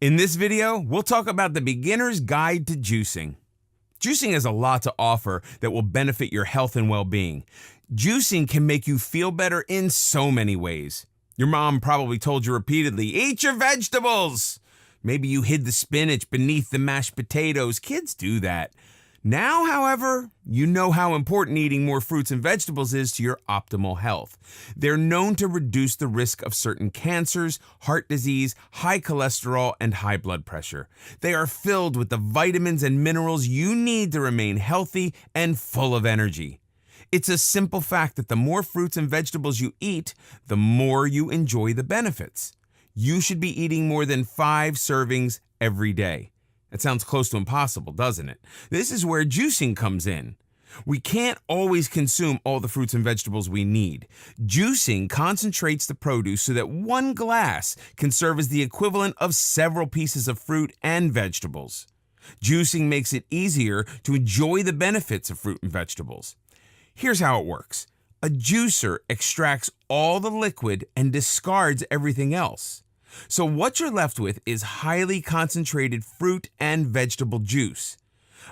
In this video, we'll talk about the beginner's guide to juicing. Juicing has a lot to offer that will benefit your health and well-being. Juicing can make you feel better in so many ways. Your mom probably told you repeatedly, eat your vegetables! Maybe you hid the spinach beneath the mashed potatoes. Kids do that. Now, however, you know how important eating more fruits and vegetables is to your optimal health. They're known to reduce the risk of certain cancers, heart disease, high cholesterol, and high blood pressure. They are filled with the vitamins and minerals you need to remain healthy and full of energy. It's a simple fact that the more fruits and vegetables you eat, the more you enjoy the benefits. You should be eating more than 5 servings every day. That sounds close to impossible, doesn't it? This is where juicing comes in. We can't always consume all the fruits and vegetables we need. Juicing concentrates the produce so that one glass can serve as the equivalent of several pieces of fruit and vegetables. Juicing makes it easier to enjoy the benefits of fruit and vegetables. Here's how it works. A juicer extracts all the liquid and discards everything else. So what you're left with is highly concentrated fruit and vegetable juice.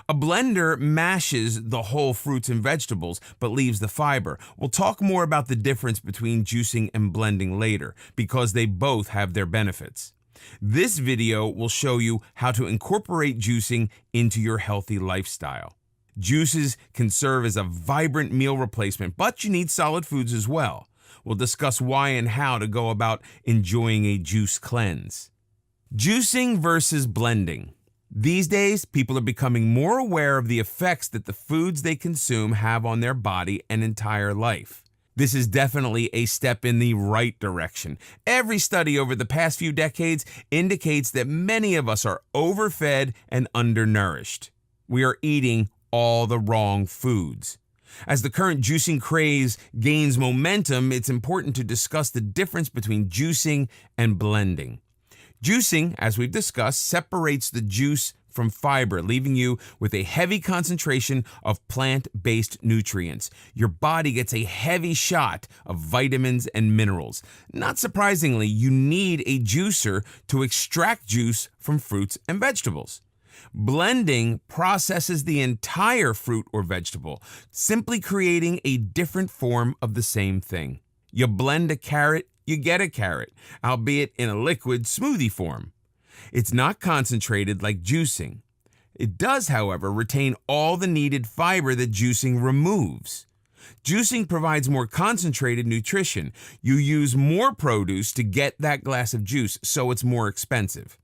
A blender mashes the whole fruits and vegetables, but leaves the fiber. We'll talk more about the difference between juicing and blending later, because they both have their benefits. This video will show you how to incorporate juicing into your healthy lifestyle. Juices can serve as a vibrant meal replacement, but you need solid foods as well. We'll discuss why and how to go about enjoying a juice cleanse. Juicing versus blending. These days, people are becoming more aware of the effects that the foods they consume have on their body and entire life. This is definitely a step in the right direction. Every study over the past few decades indicates that many of us are overfed and undernourished. We are eating all the wrong foods. As the current juicing craze gains momentum, it's important to discuss the difference between juicing and blending. Juicing, as we've discussed, separates the juice from fiber, leaving you with a heavy concentration of plant-based nutrients. Your body gets a heavy shot of vitamins and minerals. Not surprisingly, you need a juicer to extract juice from fruits and vegetables. Blending processes the entire fruit or vegetable, simply creating a different form of the same thing. You blend a carrot, you get a carrot, albeit in a liquid smoothie form. It's not concentrated like juicing. It does, however, retain all the needed fiber that juicing removes. Juicing provides more concentrated nutrition. You use more produce to get that glass of juice, so it's more expensive.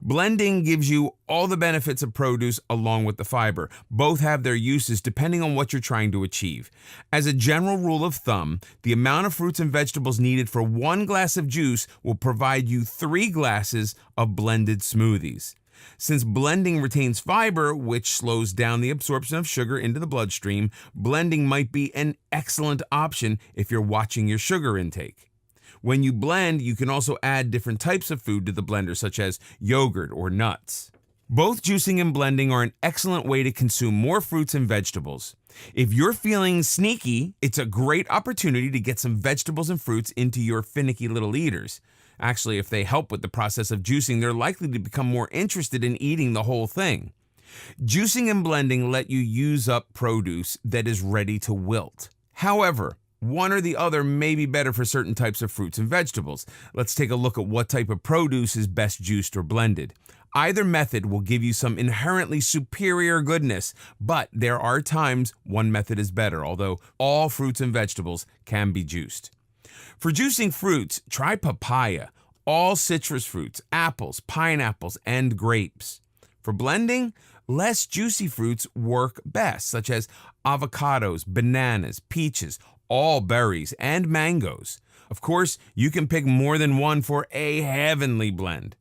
Blending gives you all the benefits of produce along with the fiber. Both have their uses depending on what you're trying to achieve. As a general rule of thumb, the amount of fruits and vegetables needed for 1 glass of juice will provide you 3 glasses of blended smoothies. Since blending retains fiber, which slows down the absorption of sugar into the bloodstream, blending might be an excellent option if you're watching your sugar intake. When you blend, you can also add different types of food to the blender, such as yogurt or nuts. Both juicing and blending are an excellent way to consume more fruits and vegetables. If you're feeling sneaky, it's a great opportunity to get some vegetables and fruits into your finicky little eaters. Actually, if they help with the process of juicing, they're likely to become more interested in eating the whole thing. Juicing and blending let you use up produce that is ready to wilt. However, one or the other may be better for certain types of fruits and vegetables. Let's take a look at what type of produce is best juiced or blended. Either method will give you some inherently superior goodness, but there are times one method is better, although all fruits and vegetables can be juiced. For juicing fruits, try papaya, all citrus fruits, apples, pineapples, and grapes. For blending, less juicy fruits work best, such as avocados, bananas, peaches, all berries, and mangoes. Of course, you can pick more than one for a heavenly blend.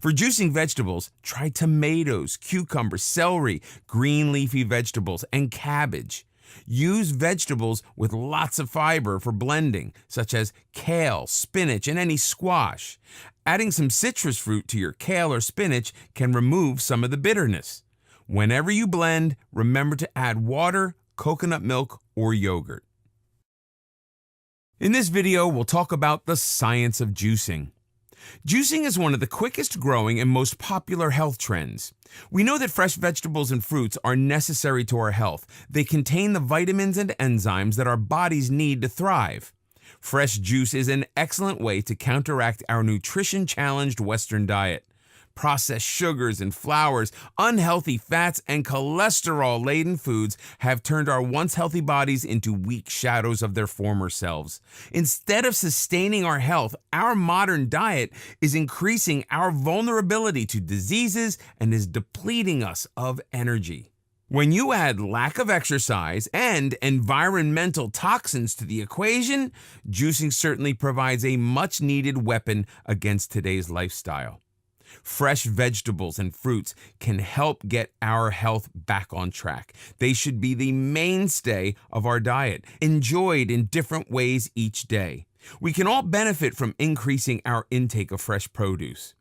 For juicing vegetables, try tomatoes, cucumbers, celery, green leafy vegetables, and cabbage. Use vegetables with lots of fiber for blending, such as kale, spinach, and any squash. Adding some citrus fruit to your kale or spinach can remove some of the bitterness. Whenever you blend, remember to add water, coconut milk, or yogurt. In this video, we'll talk about the science of juicing. Juicing is one of the quickest growing and most popular health trends. We know that fresh vegetables and fruits are necessary to our health. They contain the vitamins and enzymes that our bodies need to thrive. Fresh juice is an excellent way to counteract our nutrition-challenged Western diet. Processed sugars and flours, unhealthy fats, and cholesterol-laden foods have turned our once healthy bodies into weak shadows of their former selves. Instead of sustaining our health, our modern diet is increasing our vulnerability to diseases and is depleting us of energy. When you add lack of exercise and environmental toxins to the equation, juicing certainly provides a much-needed weapon against today's lifestyle. Fresh vegetables and fruits can help get our health back on track. They should be the mainstay of our diet, enjoyed in different ways each day. We can all benefit from increasing our intake of fresh produce.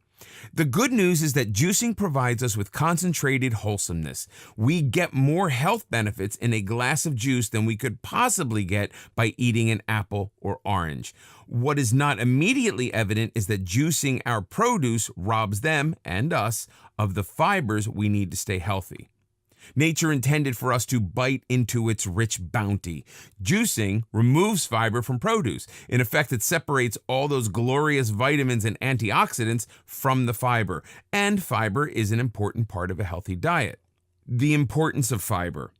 The good news is that juicing provides us with concentrated wholesomeness. We get more health benefits in a glass of juice than we could possibly get by eating an apple or orange. What is not immediately evident is that juicing our produce robs them, and us, of the fibers we need to stay healthy. Nature intended for us to bite into its rich bounty. Juicing removes fiber from produce. In effect, it separates all those glorious vitamins and antioxidants from the fiber. And fiber is an important part of a healthy diet. The importance of fiber.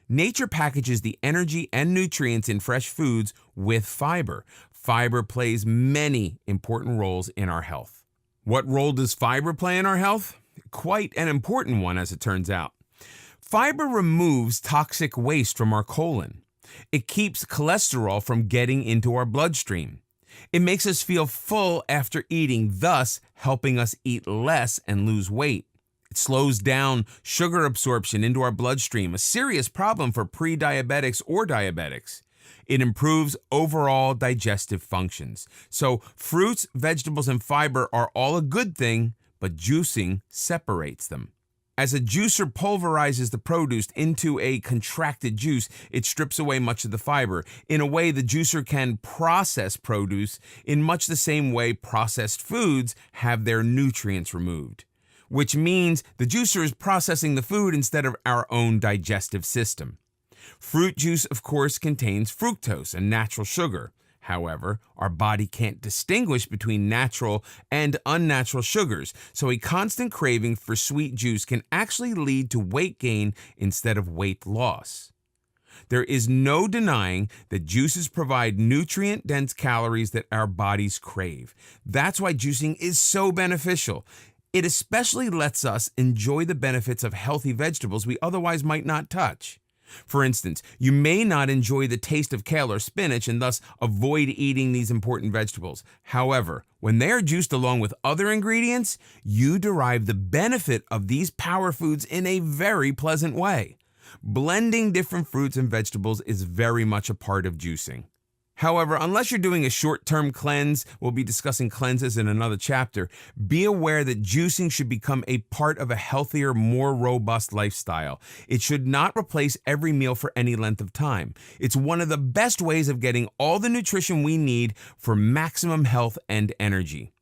Nature packages the energy and nutrients in fresh foods with fiber. Fiber plays many important roles in our health. What role does fiber play in our health? Quite an important one, as it turns out. Fiber removes toxic waste from our colon. It keeps cholesterol from getting into our bloodstream. It makes us feel full after eating, thus helping us eat less and lose weight. It slows down sugar absorption into our bloodstream, a serious problem for pre-diabetics or diabetics. It improves overall digestive functions. So fruits, vegetables, and fiber are all a good thing, but juicing separates them. As a juicer pulverizes the produce into a contracted juice, it strips away much of the fiber. In a way, the juicer can process produce in much the same way processed foods have their nutrients removed, which means the juicer is processing the food instead of our own digestive system. Fruit juice, of course, contains fructose, a natural sugar. However, our body can't distinguish between natural and unnatural sugars, so a constant craving for sweet juice can actually lead to weight gain instead of weight loss. There is no denying that juices provide nutrient-dense calories that our bodies crave. That's why juicing is so beneficial. It especially lets us enjoy the benefits of healthy vegetables we otherwise might not touch. For instance, you may not enjoy the taste of kale or spinach and thus avoid eating these important vegetables. However, when they are juiced along with other ingredients, you derive the benefit of these power foods in a very pleasant way. Blending different fruits and vegetables is very much a part of juicing. However, unless you're doing a short-term cleanse, we'll be discussing cleanses in another chapter, be aware that juicing should become a part of a healthier, more robust lifestyle. It should not replace every meal for any length of time. It's one of the best ways of getting all the nutrition we need for maximum health and energy.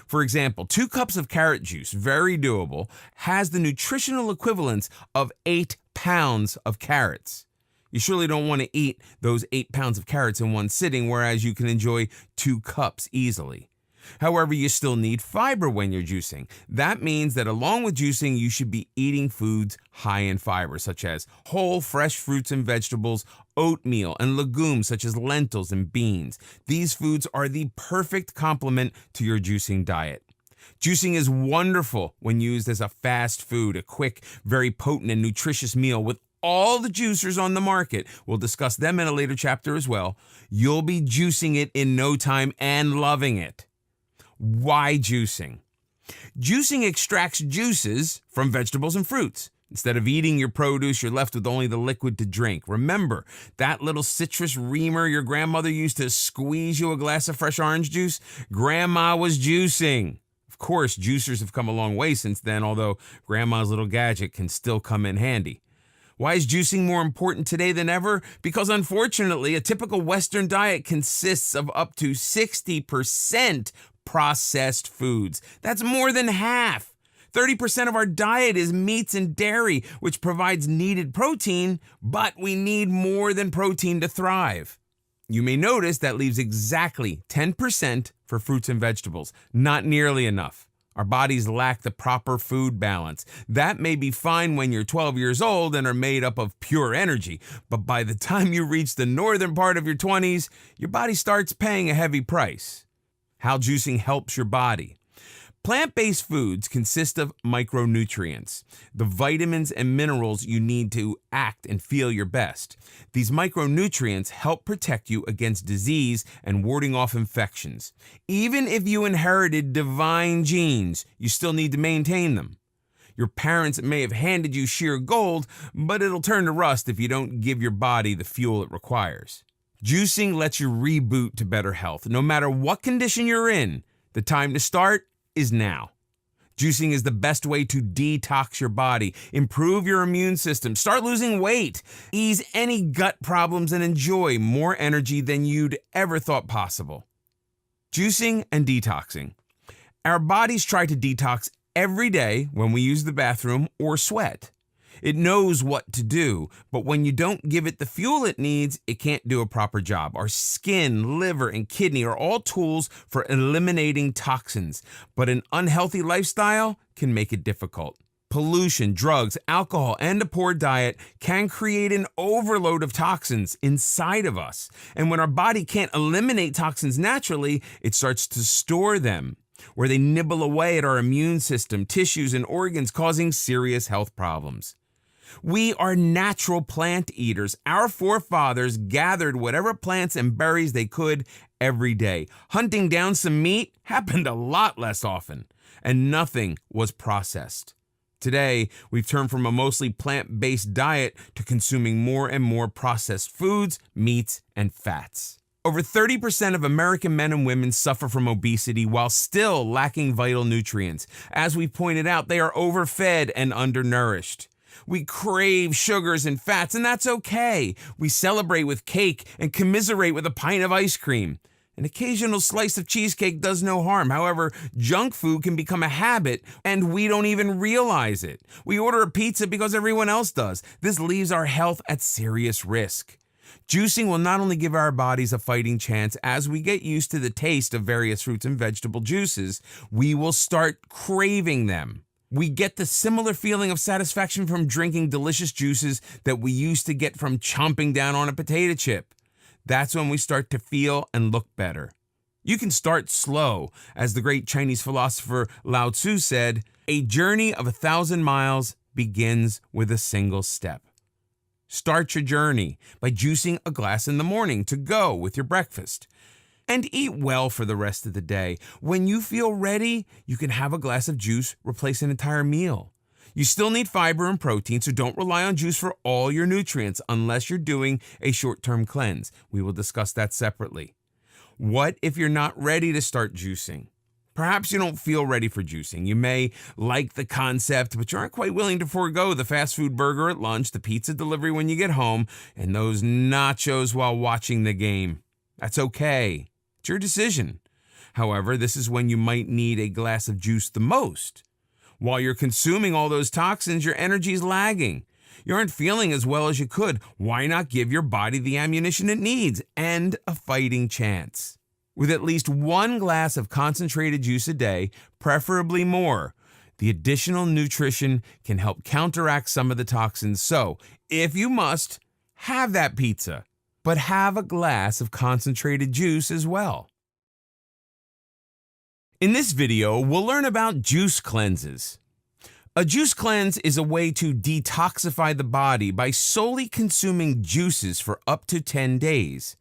For example, 2 cups of carrot juice, very doable, has the nutritional equivalence of 8 pounds of carrots. You surely don't want to eat those 8 pounds of carrots in one sitting, whereas you can enjoy 2 cups easily. However, you still need fiber when you're juicing. That means that along with juicing, you should be eating foods high in fiber, such as whole, fresh fruits and vegetables, oatmeal, and legumes such as lentils and beans. These foods are the perfect complement to your juicing diet. Juicing is wonderful when used as a fast food, a quick, very potent and nutritious meal with all the juicers on the market. We'll discuss them in a later chapter as well. You'll be juicing it in no time and loving it. Why juicing? Juicing extracts juices from vegetables and fruits. Instead of eating your produce, you're left with only the liquid to drink. Remember, that little citrus reamer your grandmother used to squeeze you a glass of fresh orange juice? Grandma was juicing. Of course, juicers have come a long way since then, although grandma's little gadget can still come in handy. Why is juicing more important today than ever? Because unfortunately, a typical Western diet consists of up to 60% processed foods. That's more than half. 30% of our diet is meats and dairy, which provides needed protein, but we need more than protein to thrive. You may notice that leaves exactly 10% for fruits and vegetables. Not nearly enough. Our bodies lack the proper food balance. That may be fine when you're 12 years old and are made up of pure energy, but by the time you reach the northern part of your 20s, your body starts paying a heavy price. How juicing helps your body. Plant-based foods consist of micronutrients, the vitamins and minerals you need to act and feel your best. These micronutrients help protect you against disease and warding off infections. Even if you inherited divine genes, you still need to maintain them. Your parents may have handed you sheer gold, but it'll turn to rust if you don't give your body the fuel it requires. Juicing lets you reboot to better health. No matter what condition you're in, the time to start is now. Juicing is the best way to detox your body, improve your immune system, start losing weight, ease any gut problems, and enjoy more energy than you'd ever thought possible. Juicing and detoxing. Our bodies try to detox every day when we use the bathroom or sweat. It knows what to do, but when you don't give it the fuel it needs, it can't do a proper job. Our skin, liver, and kidney are all tools for eliminating toxins, but an unhealthy lifestyle can make it difficult. Pollution, drugs, alcohol, and a poor diet can create an overload of toxins inside of us. And when our body can't eliminate toxins naturally, it starts to store them, where they nibble away at our immune system, tissues, and organs, causing serious health problems. We are natural plant eaters. Our forefathers gathered whatever plants and berries they could every day. Hunting down some meat happened a lot less often, and nothing was processed. Today, we've turned from a mostly plant-based diet to consuming more and more processed foods, meats, and fats. Over 30% of American men and women suffer from obesity while still lacking vital nutrients. As we pointed out, they are overfed and undernourished. We crave sugars and fats, and that's okay. We celebrate with cake and commiserate with a pint of ice cream. An occasional slice of cheesecake does no harm. However, junk food can become a habit, and we don't even realize it. We order a pizza because everyone else does. This leaves our health at serious risk. Juicing will not only give our bodies a fighting chance as we get used to the taste of various fruits and vegetable juices, we will start craving them. We get the similar feeling of satisfaction from drinking delicious juices that we used to get from chomping down on a potato chip. That's when we start to feel and look better. You can start slow. As the great Chinese philosopher Lao Tzu said, "A journey of 1,000 miles begins with a single step." Start your journey by juicing a glass in the morning to go with your breakfast. And eat well for the rest of the day. When you feel ready, you can have a glass of juice replace an entire meal. You still need fiber and protein, so don't rely on juice for all your nutrients unless you're doing a short-term cleanse. We will discuss that separately. What if you're not ready to start juicing? Perhaps you don't feel ready for juicing. You may like the concept, but you aren't quite willing to forego the fast food burger at lunch, the pizza delivery when you get home, and those nachos while watching the game. That's okay. It's your decision. However, this is when you might need a glass of juice the most. While you're consuming all those toxins, your energy's lagging. You aren't feeling as well as you could. Why not give your body the ammunition it needs and a fighting chance? With at least one glass of concentrated juice a day, preferably more, the additional nutrition can help counteract some of the toxins. So, if you must, have that pizza, but have a glass of concentrated juice as well. In this video, we'll learn about juice cleanses. A juice cleanse is a way to detoxify the body by solely consuming juices for up to 10 days.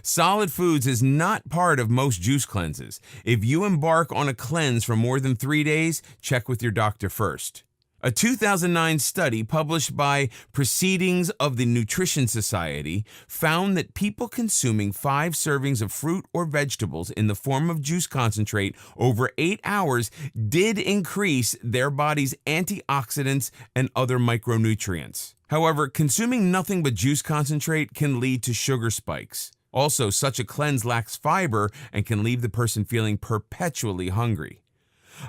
Solid foods is not part of most juice cleanses. If you embark on a cleanse for more than 3 days, check with your doctor first. A 2009 study published by Proceedings of the Nutrition Society found that people consuming 5 servings of fruit or vegetables in the form of juice concentrate over 8 hours did increase their body's antioxidants and other micronutrients. However, consuming nothing but juice concentrate can lead to sugar spikes. Also, such a cleanse lacks fiber and can leave the person feeling perpetually hungry.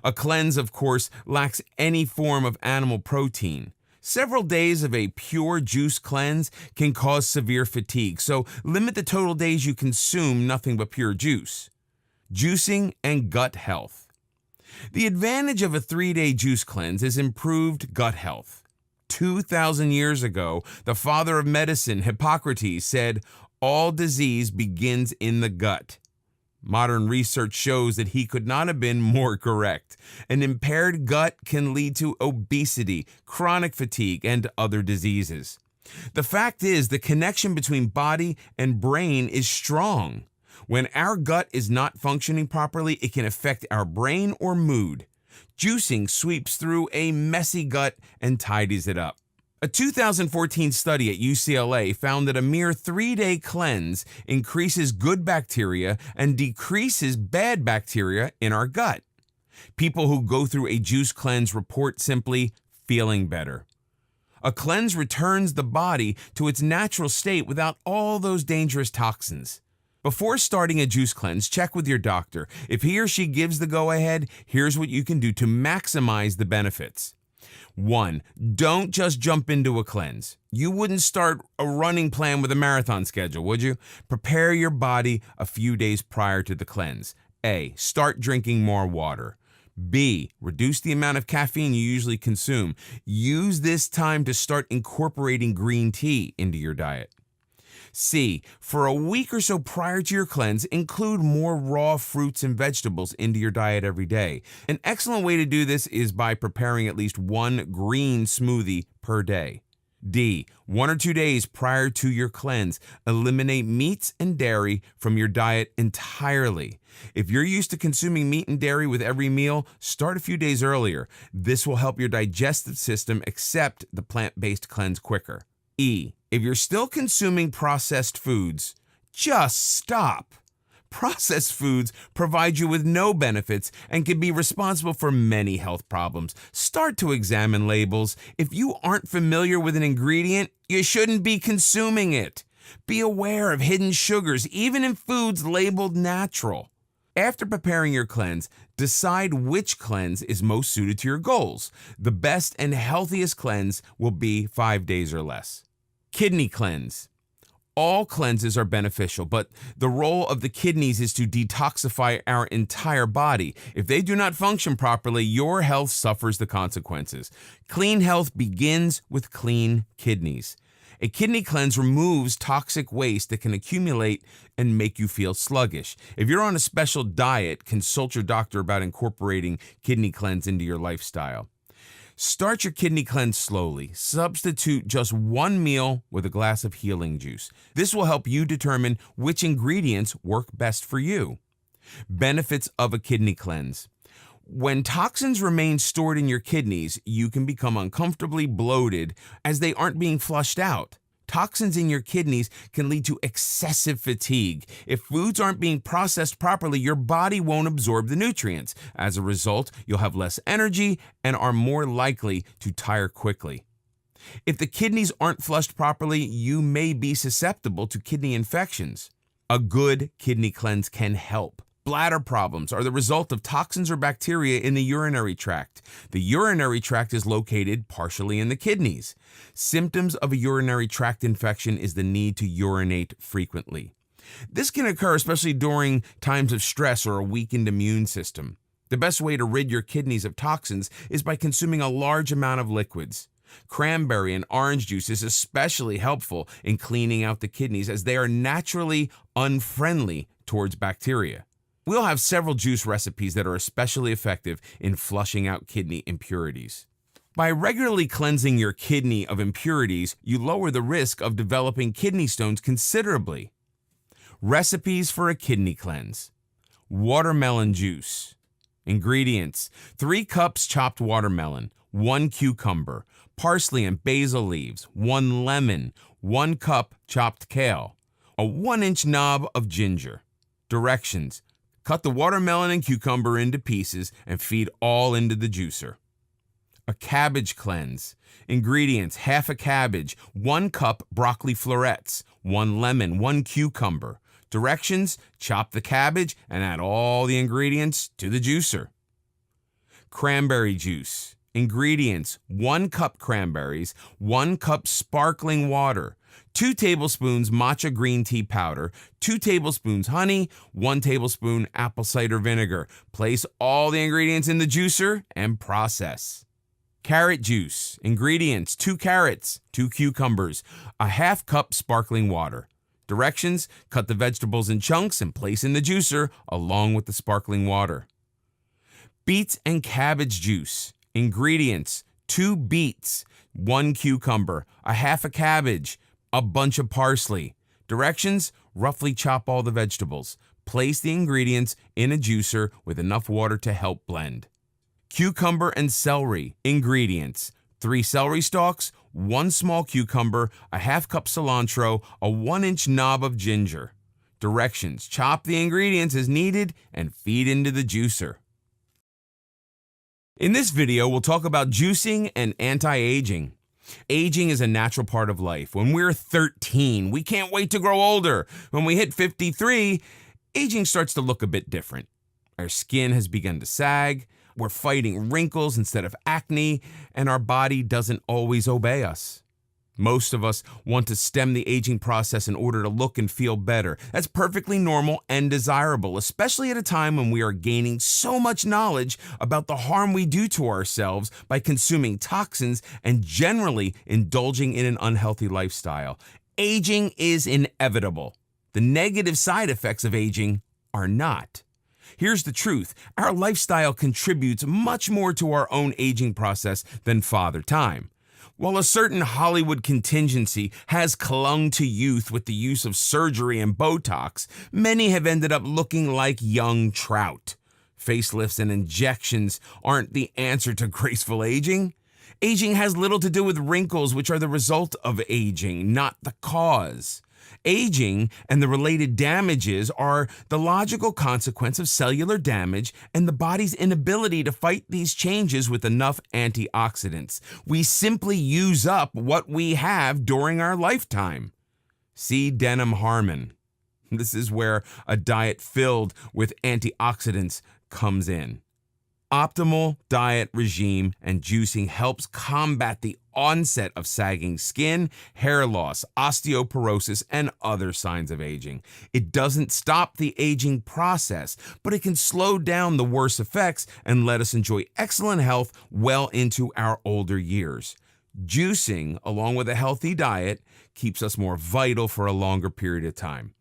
A cleanse, of course, lacks any form of animal protein. Several days of a pure juice cleanse can cause severe fatigue, so limit the total days you consume nothing but pure juice. Juicing and gut health. The advantage of a 3-day juice cleanse is improved gut health. 2,000 years ago, the father of medicine, Hippocrates, said, "All disease begins in the gut." Modern research shows that he could not have been more correct. An impaired gut can lead to obesity, chronic fatigue, and other diseases. The fact is, the connection between body and brain is strong. When our gut is not functioning properly, it can affect our brain or mood. Juicing sweeps through a messy gut and tidies it up. A 2014 study at UCLA found that a mere 3-day cleanse increases good bacteria and decreases bad bacteria in our gut. People who go through a juice cleanse report simply feeling better. A cleanse returns the body to its natural state without all those dangerous toxins. Before starting a juice cleanse, check with your doctor. If he or she gives the go-ahead, here's what you can do to maximize the benefits. 1. Don't just jump into a cleanse. You wouldn't start a running plan with a marathon schedule, would you? Prepare your body a few days prior to the cleanse. A. Start drinking more water. B. Reduce the amount of caffeine you usually consume. Use this time to start incorporating green tea into your diet. C. For a week or so prior to your cleanse, include more raw fruits and vegetables into your diet every day. An excellent way to do this is by preparing at least one green smoothie per day. D. 1 or 2 days prior to your cleanse, eliminate meats and dairy from your diet entirely. If you're used to consuming meat and dairy with every meal, start a few days earlier. This will help your digestive system accept the plant-based cleanse quicker. E. If you're still consuming processed foods, just stop. Processed foods provide you with no benefits and can be responsible for many health problems. Start to examine labels. If you aren't familiar with an ingredient, you shouldn't be consuming it. Be aware of hidden sugars, even in foods labeled natural. After preparing your cleanse, decide which cleanse is most suited to your goals. The best and healthiest cleanse will be 5 days or less. Kidney cleanse. All cleanses are beneficial, but the role of the kidneys is to detoxify our entire body. If they do not function properly, your health suffers the consequences. Clean health begins with clean kidneys. A kidney cleanse removes toxic waste that can accumulate and make you feel sluggish. If you're on a special diet, consult your doctor about incorporating kidney cleanse into your lifestyle. Start your kidney cleanse slowly. Substitute just one meal with a glass of healing juice. This will help you determine which ingredients work best for you. Benefits of a kidney cleanse. When toxins remain stored in your kidneys, you can become uncomfortably bloated as they aren't being flushed out. Toxins in your kidneys can lead to excessive fatigue. If foods aren't being processed properly, your body won't absorb the nutrients. As a result, you'll have less energy and are more likely to tire quickly. If the kidneys aren't flushed properly, you may be susceptible to kidney infections. A good kidney cleanse can help. Bladder problems are the result of toxins or bacteria in the urinary tract. The urinary tract is located partially in the kidneys. Symptoms of a urinary tract infection is the need to urinate frequently. This can occur especially during times of stress or a weakened immune system. The best way to rid your kidneys of toxins is by consuming a large amount of liquids. Cranberry and orange juice is especially helpful in cleaning out the kidneys as they are naturally unfriendly towards bacteria. We'll have several juice recipes that are especially effective in flushing out kidney impurities. By regularly cleansing your kidney of impurities, you lower the risk of developing kidney stones considerably. Recipes for a kidney cleanse. Watermelon juice. Ingredients: 3 cups chopped watermelon, 1 cucumber, parsley and basil leaves, 1 lemon, 1 cup chopped kale, a 1-inch knob of ginger. Directions: cut the watermelon and cucumber into pieces and feed all into the juicer. A cabbage cleanse. Ingredients: half a cabbage, 1 cup broccoli florets, 1 lemon, 1 cucumber, Directions: chop the cabbage and add all the ingredients to the juicer. Cranberry juice. Ingredients: 1 cup cranberries, 1 cup sparkling water, 2 tablespoons matcha green tea powder, 2 tablespoons honey, 1 tablespoon apple cider vinegar. Place all the ingredients in the juicer and process. Carrot juice. Ingredients: 2 carrots, 2 cucumbers, a half cup sparkling water. Directions: cut the vegetables in chunks and place in the juicer along with the sparkling water. Beets and cabbage juice. Ingredients: 2 beets, 1 cucumber, a half a cabbage, a bunch of parsley. Directions: roughly chop all the vegetables. Place the ingredients in a juicer with enough water to help blend. Cucumber and celery. Ingredients: 3 celery stalks, 1 small cucumber, a half cup cilantro, a 1-inch knob of ginger. Directions: chop the ingredients as needed and feed into the juicer. In this video, we'll talk about juicing and anti-aging. Aging is a natural part of life. When we're 13, we can't wait to grow older. When we hit 53, aging starts to look a bit different. Our skin has begun to sag, we're fighting wrinkles instead of acne, and our body doesn't always obey us. Most of us want to stem the aging process in order to look and feel better. That's perfectly normal and desirable, especially at a time when we are gaining so much knowledge about the harm we do to ourselves by consuming toxins and generally indulging in an unhealthy lifestyle. Aging is inevitable. The negative side effects of aging are not. Here's the truth: our lifestyle contributes much more to our own aging process than Father Time. While a certain Hollywood contingency has clung to youth with the use of surgery and Botox, many have ended up looking like young trout. Facelifts and injections aren't the answer to graceful aging. Aging has little to do with wrinkles, which are the result of aging, not the cause. Aging and the related damages are the logical consequence of cellular damage and the body's inability to fight these changes with enough antioxidants. We simply use up what we have during our lifetime. See Denham Harmon. This is where a diet filled with antioxidants comes in. Optimal diet regime and juicing helps combat the onset of sagging skin, hair loss, osteoporosis, and other signs of aging. It doesn't stop the aging process, but it can slow down the worst effects and let us enjoy excellent health well into our older years. Juicing, along with a healthy diet, keeps us more vital for a longer period of time.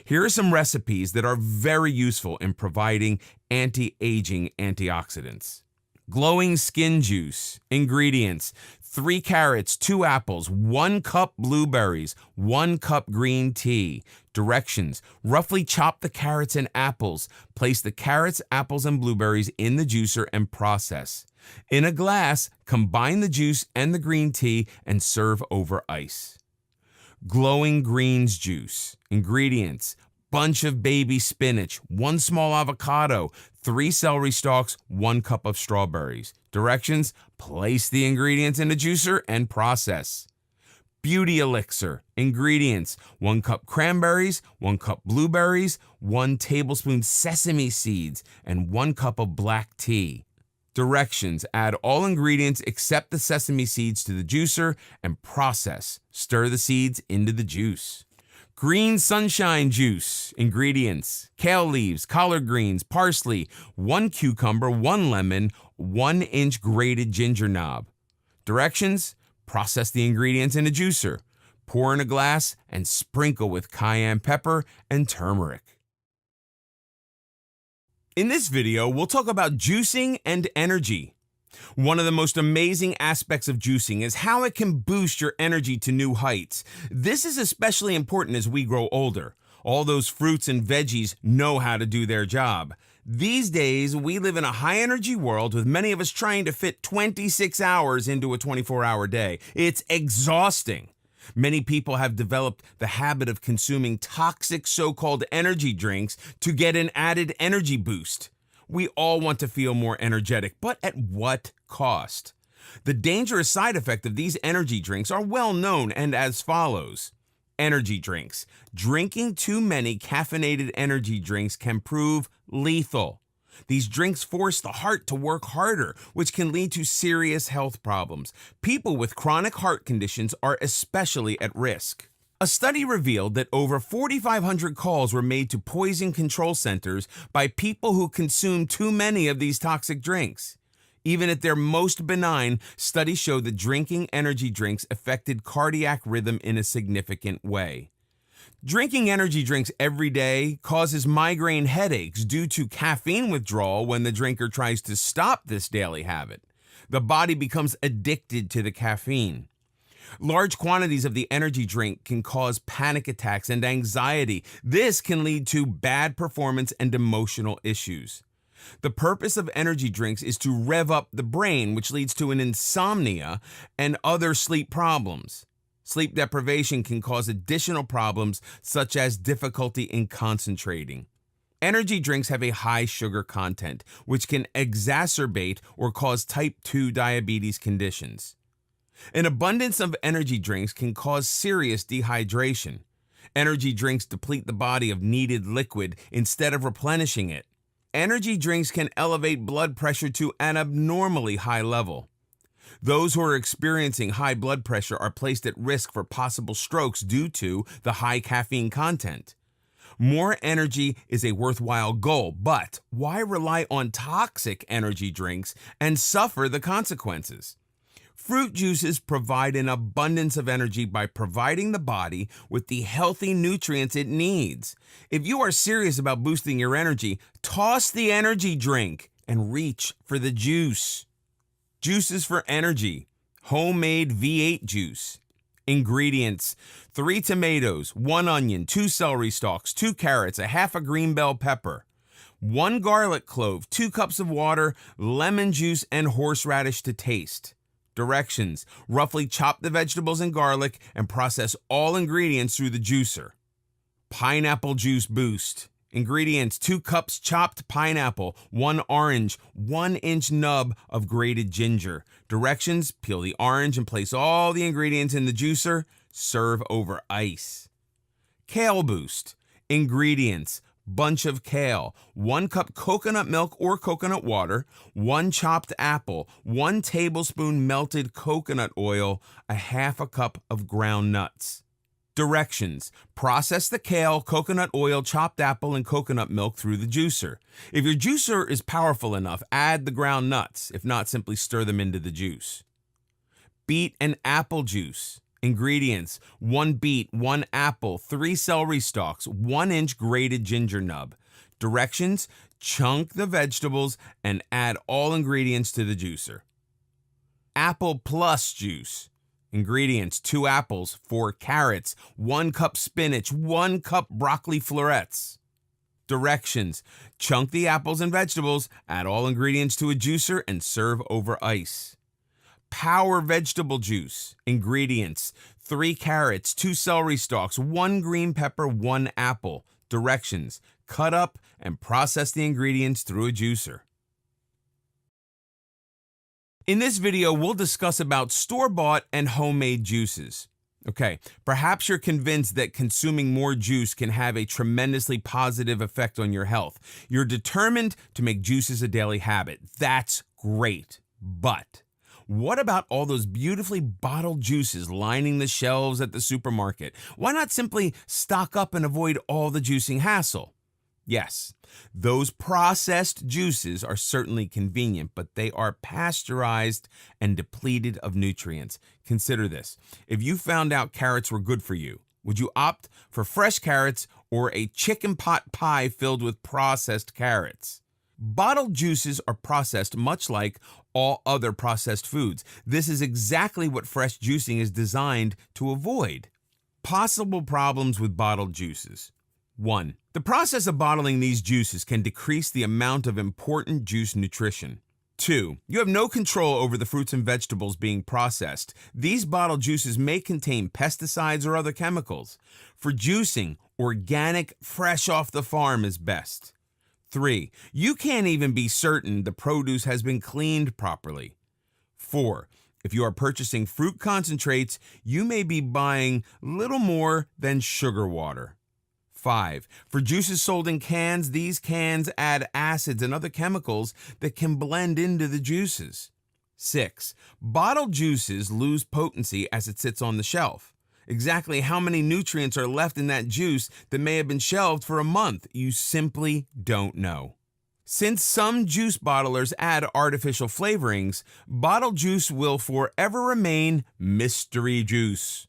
Here are some recipes that are very useful in providing anti-aging antioxidants. Glowing skin juice. Ingredients: 3 carrots, 2 apples, 1 cup blueberries, 1 cup green tea. Directions: roughly chop the carrots and apples. Place the carrots, apples, and blueberries in the juicer and process. In a glass, combine the juice and the green tea and serve over ice. Glowing greens juice. Ingredients: bunch of baby spinach, 1 small avocado, 3 celery stalks, 1 cup of strawberries. Directions: place the ingredients in a juicer and process. Beauty elixir. Ingredients: 1 cup cranberries, 1 cup blueberries, 1 tablespoon sesame seeds, and 1 cup of black tea. Directions: add all ingredients except the sesame seeds to the juicer and process. Stir the seeds into the juice. Green sunshine juice. Ingredients: kale leaves, collard greens, parsley, 1 cucumber, 1 lemon, 1-inch grated ginger knob. Directions: process the ingredients in a juicer. Pour in a glass and sprinkle with cayenne pepper and turmeric. In this video, we'll talk about juicing and energy. One of the most amazing aspects of juicing is how it can boost your energy to new heights. This is especially important as we grow older. All those fruits and veggies know how to do their job. These days, we live in a high-energy world with many of us trying to fit 26 hours into a 24-hour day. It's exhausting. Many people have developed the habit of consuming toxic so-called energy drinks to get an added energy boost. We all want to feel more energetic, but at what cost? The dangerous side effects of these energy drinks are well known and as follows. Energy drinks. Drinking too many caffeinated energy drinks can prove lethal. These drinks force the heart to work harder, which can lead to serious health problems. People with chronic heart conditions are especially at risk. A study revealed that over 4,500 calls were made to poison control centers by people who consumed too many of these toxic drinks. Even at their most benign, studies showed that drinking energy drinks affected cardiac rhythm in a significant way. Drinking energy drinks every day causes migraine headaches due to caffeine withdrawal when the drinker tries to stop this daily habit. The body becomes addicted to the caffeine. Large quantities of the energy drink can cause panic attacks and anxiety. This can lead to bad performance and emotional issues. The purpose of energy drinks is to rev up the brain, which leads to an insomnia and other sleep problems. Sleep deprivation can cause additional problems such as difficulty in concentrating. Energy drinks have a high sugar content, which can exacerbate or cause type 2 diabetes conditions. An abundance of energy drinks can cause serious dehydration. Energy drinks deplete the body of needed liquid instead of replenishing it. Energy drinks can elevate blood pressure to an abnormally high level. Those who are experiencing high blood pressure are placed at risk for possible strokes due to the high caffeine content. More energy is a worthwhile goal, but why rely on toxic energy drinks and suffer the consequences? Fruit juices provide an abundance of energy by providing the body with the healthy nutrients it needs. If you are serious about boosting your energy, toss the energy drink and reach for the juice. Juices for energy. Homemade V8 juice. Ingredients: 3 tomatoes, 1 onion, 2 celery stalks, 2 carrots, a half a green bell pepper, 1 garlic clove, 2 cups of water, lemon juice, and horseradish to taste. Directions: roughly chop the vegetables and garlic and process all ingredients through the juicer. Pineapple juice boost. Ingredients: 2 cups chopped pineapple, 1 orange, 1-inch nub of grated ginger. Directions: peel the orange and place all the ingredients in the juicer. Serve over ice. Kale boost. Ingredients: bunch of kale, 1 cup coconut milk or coconut water, 1 chopped apple, 1 tablespoon melted coconut oil, a half a cup of ground nuts. Directions: process the kale, coconut oil, chopped apple, and coconut milk through the juicer. If your juicer is powerful enough, add the ground nuts. If not, simply stir them into the juice. Beet and apple juice. Ingredients: 1 beet, 1 apple, 3 celery stalks, 1-inch grated ginger nub. Directions: chunk the vegetables and add all ingredients to the juicer. Apple Plus juice. Ingredients: 2 apples, 4 carrots, 1 cup spinach, 1 cup broccoli florets. Directions: chunk the apples and vegetables, add all ingredients to a juicer, and serve over ice. Power vegetable juice. Ingredients: 3 carrots, 2 celery stalks, 1 green pepper, 1 apple. Directions: cut up and process the ingredients through a juicer. In this video, we'll discuss about store-bought and homemade juices. Okay, perhaps you're convinced that consuming more juice can have a tremendously positive effect on your health. You're determined to make juices a daily habit. That's great. But what about all those beautifully bottled juices lining the shelves at the supermarket? Why not simply stock up and avoid all the juicing hassle? Yes, those processed juices are certainly convenient, but they are pasteurized and depleted of nutrients. Consider this. If you found out carrots were good for you, would you opt for fresh carrots or a chicken pot pie filled with processed carrots? Bottled juices are processed much like all other processed foods. This is exactly what fresh juicing is designed to avoid. Possible problems with bottled juices. 1. The process of bottling these juices can decrease the amount of important juice nutrition. 2. You have no control over the fruits and vegetables being processed. These bottled juices may contain pesticides or other chemicals. For juicing, organic, fresh off the farm is best. 3. You can't even be certain the produce has been cleaned properly. 4. If you are purchasing fruit concentrates, you may be buying little more than sugar water. 5. For juices sold in cans, these cans add acids and other chemicals that can blend into the juices. 6. Bottled juices lose potency as it sits on the shelf. Exactly how many nutrients are left in that juice that may have been shelved for a month, you simply don't know. Since some juice bottlers add artificial flavorings, bottled juice will forever remain mystery juice.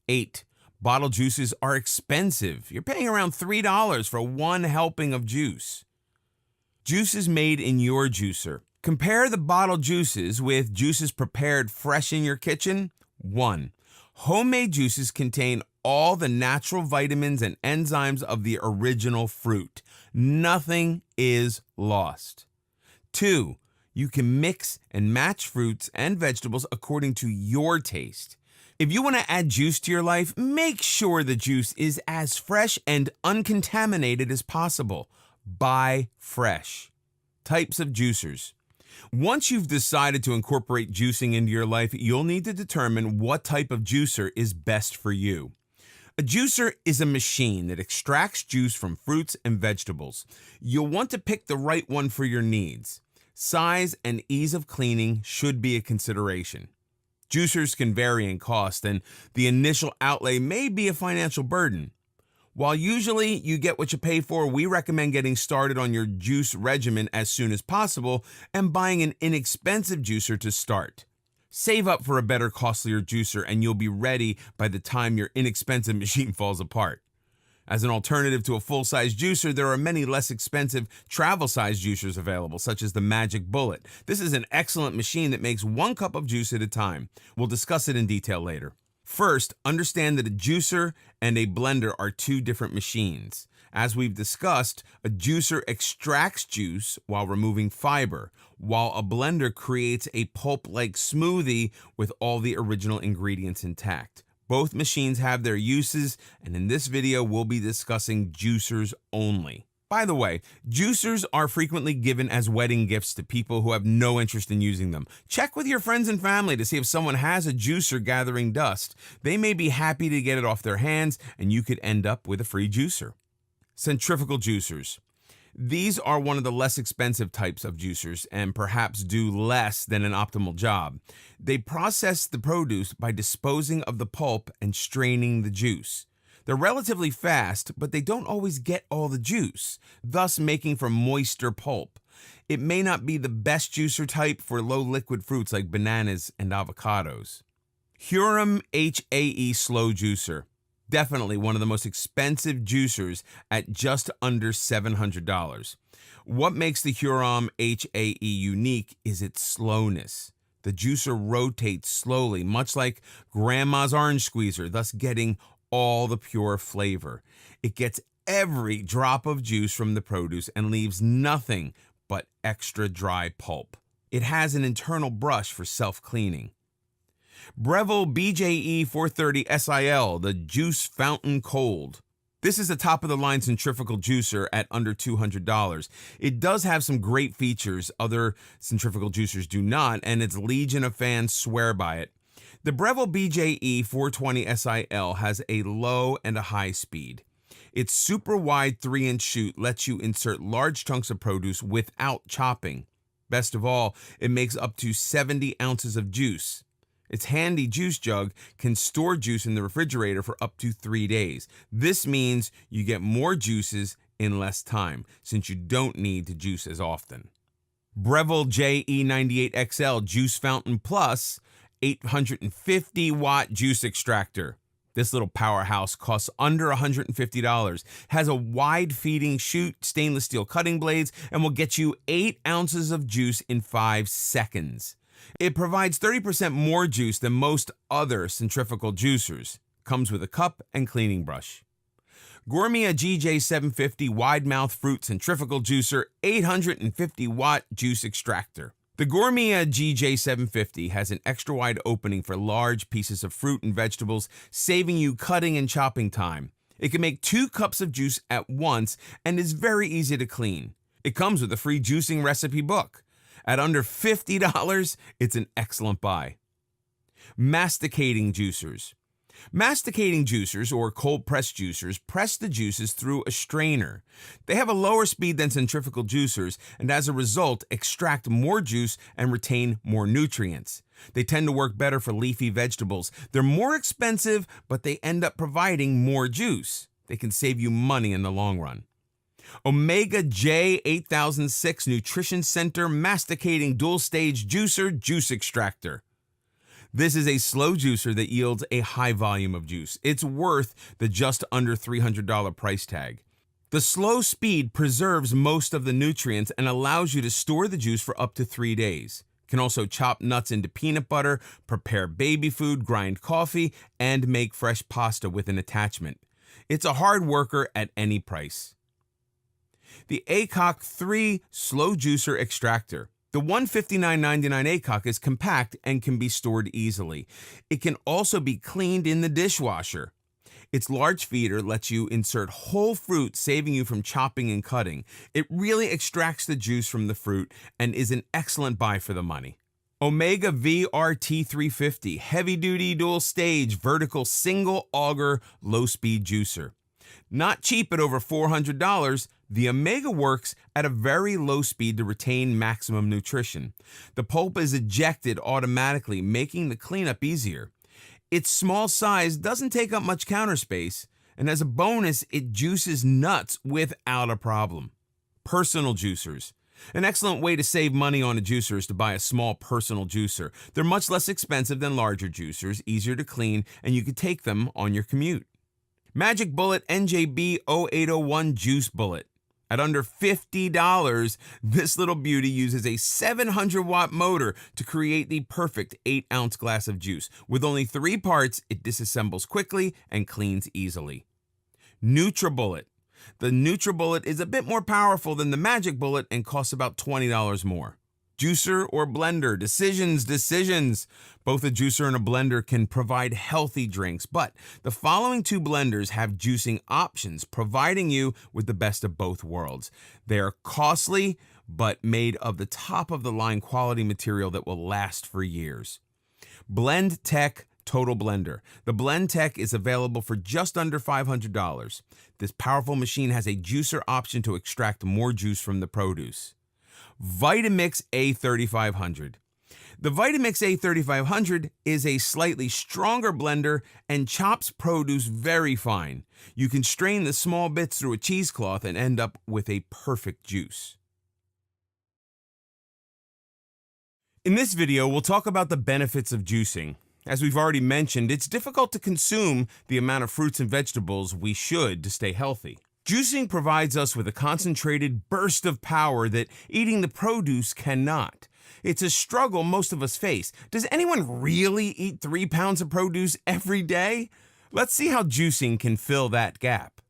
8. Bottled juices are expensive. You're paying around $3 for one helping of juice. Juices made in your juicer. Compare the bottled juices with juices prepared fresh in your kitchen. 1. Homemade juices contain all the natural vitamins and enzymes of the original fruit. Nothing is lost. 2. You can mix and match fruits and vegetables according to your taste. If you want to add juice to your life, make sure the juice is as fresh and uncontaminated as possible. Buy fresh. Types of juicers. Once you've decided to incorporate juicing into your life, you'll need to determine what type of juicer is best for you. A juicer is a machine that extracts juice from fruits and vegetables. You'll want to pick the right one for your needs. Size and ease of cleaning should be a consideration. Juicers can vary in cost, and the initial outlay may be a financial burden. While usually you get what you pay for, we recommend getting started on your juice regimen as soon as possible and buying an inexpensive juicer to start. Save up for a better, costlier juicer, and you'll be ready by the time your inexpensive machine falls apart. As an alternative to a full-size juicer, there are many less expensive travel-size juicers available, such as the Magic Bullet. This is an excellent machine that makes 1 cup of juice at a time. We'll discuss it in detail later. First, understand that a juicer and a blender are 2 different machines. As we've discussed, a juicer extracts juice while removing fiber, while a blender creates a pulp-like smoothie with all the original ingredients intact. Both machines have their uses, and in this video, we'll be discussing juicers only. By the way, juicers are frequently given as wedding gifts to people who have no interest in using them. Check with your friends and family to see if someone has a juicer gathering dust. They may be happy to get it off their hands, and you could end up with a free juicer. Centrifugal juicers. These are one of the less expensive types of juicers and perhaps do less than an optimal job. They process the produce by disposing of the pulp and straining the juice. They're relatively fast, but they don't always get all the juice, thus making for moister pulp. It may not be the best juicer type for low liquid fruits like bananas and avocados. Hurom HAE Slow Juicer. Definitely one of the most expensive juicers at just under $700. What makes the Hurom HAE unique is its slowness. The juicer rotates slowly, much like grandma's orange squeezer, thus getting all the pure flavor. It gets every drop of juice from the produce and leaves nothing but extra dry pulp. It has an internal brush for self-cleaning. Breville BJE 430 SIL, the Juice Fountain Cold. This is a top-of-the-line centrifugal juicer at under $200. It does have some great features other centrifugal juicers do not, and its legion of fans swear by it. The Breville BJE 420 SIL has a low and a high speed. Its super wide 3-inch chute lets you insert large chunks of produce without chopping. Best of all, it makes up to 70 ounces of juice. Its handy juice jug can store juice in the refrigerator for up to 3 days. This means you get more juices in less time, since you don't need to juice as often. Breville JE98XL Juice Fountain Plus 850-watt juice extractor. This little powerhouse costs under $150, has a wide feeding chute, stainless steel cutting blades, and will get you 8 ounces of juice in 5 seconds. It provides 30% more juice than most other centrifugal juicers. Comes with a cup and cleaning brush. Gourmia GJ750 Wide Mouth Fruit Centrifugal Juicer 850-watt juice extractor. The Gourmia GJ750 has an extra wide opening for large pieces of fruit and vegetables, saving you cutting and chopping time. It can make 2 cups of juice at once and is very easy to clean. It comes with a free juicing recipe book. At under $50, it's an excellent buy. Masticating juicers. Masticating juicers, or cold-pressed juicers, press the juices through a strainer. They have a lower speed than centrifugal juicers, and as a result, extract more juice and retain more nutrients. They tend to work better for leafy vegetables. They're more expensive, but they end up providing more juice. They can save you money in the long run. Omega J 8006 Nutrition Center Masticating Dual-Stage Juicer Juice Extractor. This is a slow juicer that yields a high volume of juice. It's worth the just under $300 price tag. The slow speed preserves most of the nutrients and allows you to store the juice for up to 3 days. You can also chop nuts into peanut butter, prepare baby food, grind coffee, and make fresh pasta with an attachment. It's a hard worker at any price. The ACOC 3 Slow Juicer Extractor. The $159.99 ACOC is compact and can be stored easily. It can also be cleaned in the dishwasher. Its large feeder lets you insert whole fruit, saving you from chopping and cutting. It really extracts the juice from the fruit and is an excellent buy for the money. Omega VRT 350 Heavy Duty Dual Stage Vertical Single Auger Low Speed Juicer. Not cheap at over $400, the Omega works at a very low speed to retain maximum nutrition. The pulp is ejected automatically, making the cleanup easier. Its small size doesn't take up much counter space, and as a bonus, it juices nuts without a problem. Personal juicers. An excellent way to save money on a juicer is to buy a small personal juicer. They're much less expensive than larger juicers, easier to clean, and you can take them on your commute. Magic Bullet NJB 0801 Juice Bullet. At under $50, this little beauty uses a 700-watt motor to create the perfect 8-ounce glass of juice. With only 3 parts, it disassembles quickly and cleans easily. NutriBullet. The NutriBullet is a bit more powerful than the Magic Bullet and costs about $20 more. Juicer or blender? Decisions. Both a juicer and a blender can provide healthy drinks, but the following 2 blenders have juicing options, providing you with the best of both worlds. They are costly, but made of the top-of-the-line quality material that will last for years. BlendTec Total Blender. The BlendTec is available for just under $500. This powerful machine has a juicer option to extract more juice from the produce. Vitamix A3500. The Vitamix A3500 is a slightly stronger blender and chops produce very fine. You can strain the small bits through a cheesecloth and end up with a perfect juice. In this video, we'll talk about the benefits of juicing. As we've already mentioned, it's difficult to consume the amount of fruits and vegetables we should to stay healthy. Juicing provides us with a concentrated burst of power that eating the produce cannot. It's a struggle most of us face. Does anyone really eat 3 pounds of produce every day? Let's see how juicing can fill that gap.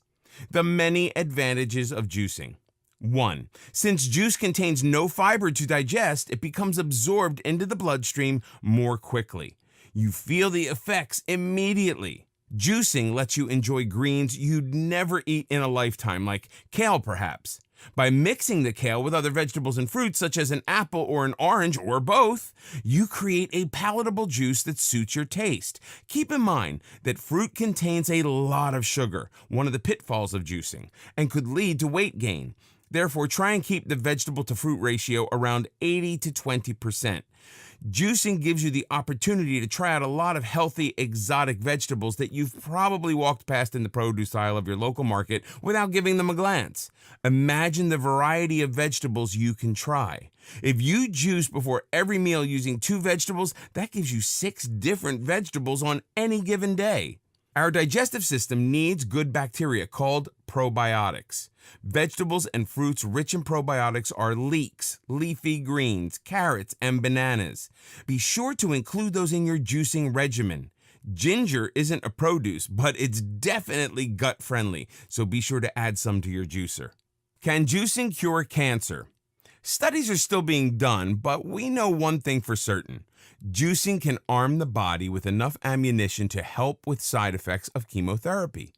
The many advantages of juicing. 1. Since juice contains no fiber to digest, it becomes absorbed into the bloodstream more quickly. You feel the effects immediately. Juicing lets you enjoy greens you'd never eat in a lifetime, like kale perhaps. By mixing the kale with other vegetables and fruits, such as an apple or an orange or both, you create a palatable juice that suits your taste. Keep in mind that fruit contains a lot of sugar, one of the pitfalls of juicing, and could lead to weight gain. Therefore, try and keep the vegetable to fruit ratio around 80 to 20%. Juicing gives you the opportunity to try out a lot of healthy, exotic vegetables that you've probably walked past in the produce aisle of your local market without giving them a glance. Imagine the variety of vegetables you can try. If you juice before every meal using 2 vegetables, that gives you 6 different vegetables on any given day. Our digestive system needs good bacteria called probiotics. Vegetables and fruits rich in probiotics are leeks, leafy greens, carrots, and bananas. Be sure to include those in your juicing regimen. Ginger isn't a produce, but it's definitely gut-friendly, so be sure to add some to your juicer. Can juicing cure cancer? Studies are still being done, but we know one thing for certain. Juicing can arm the body with enough ammunition to help with side effects of chemotherapy.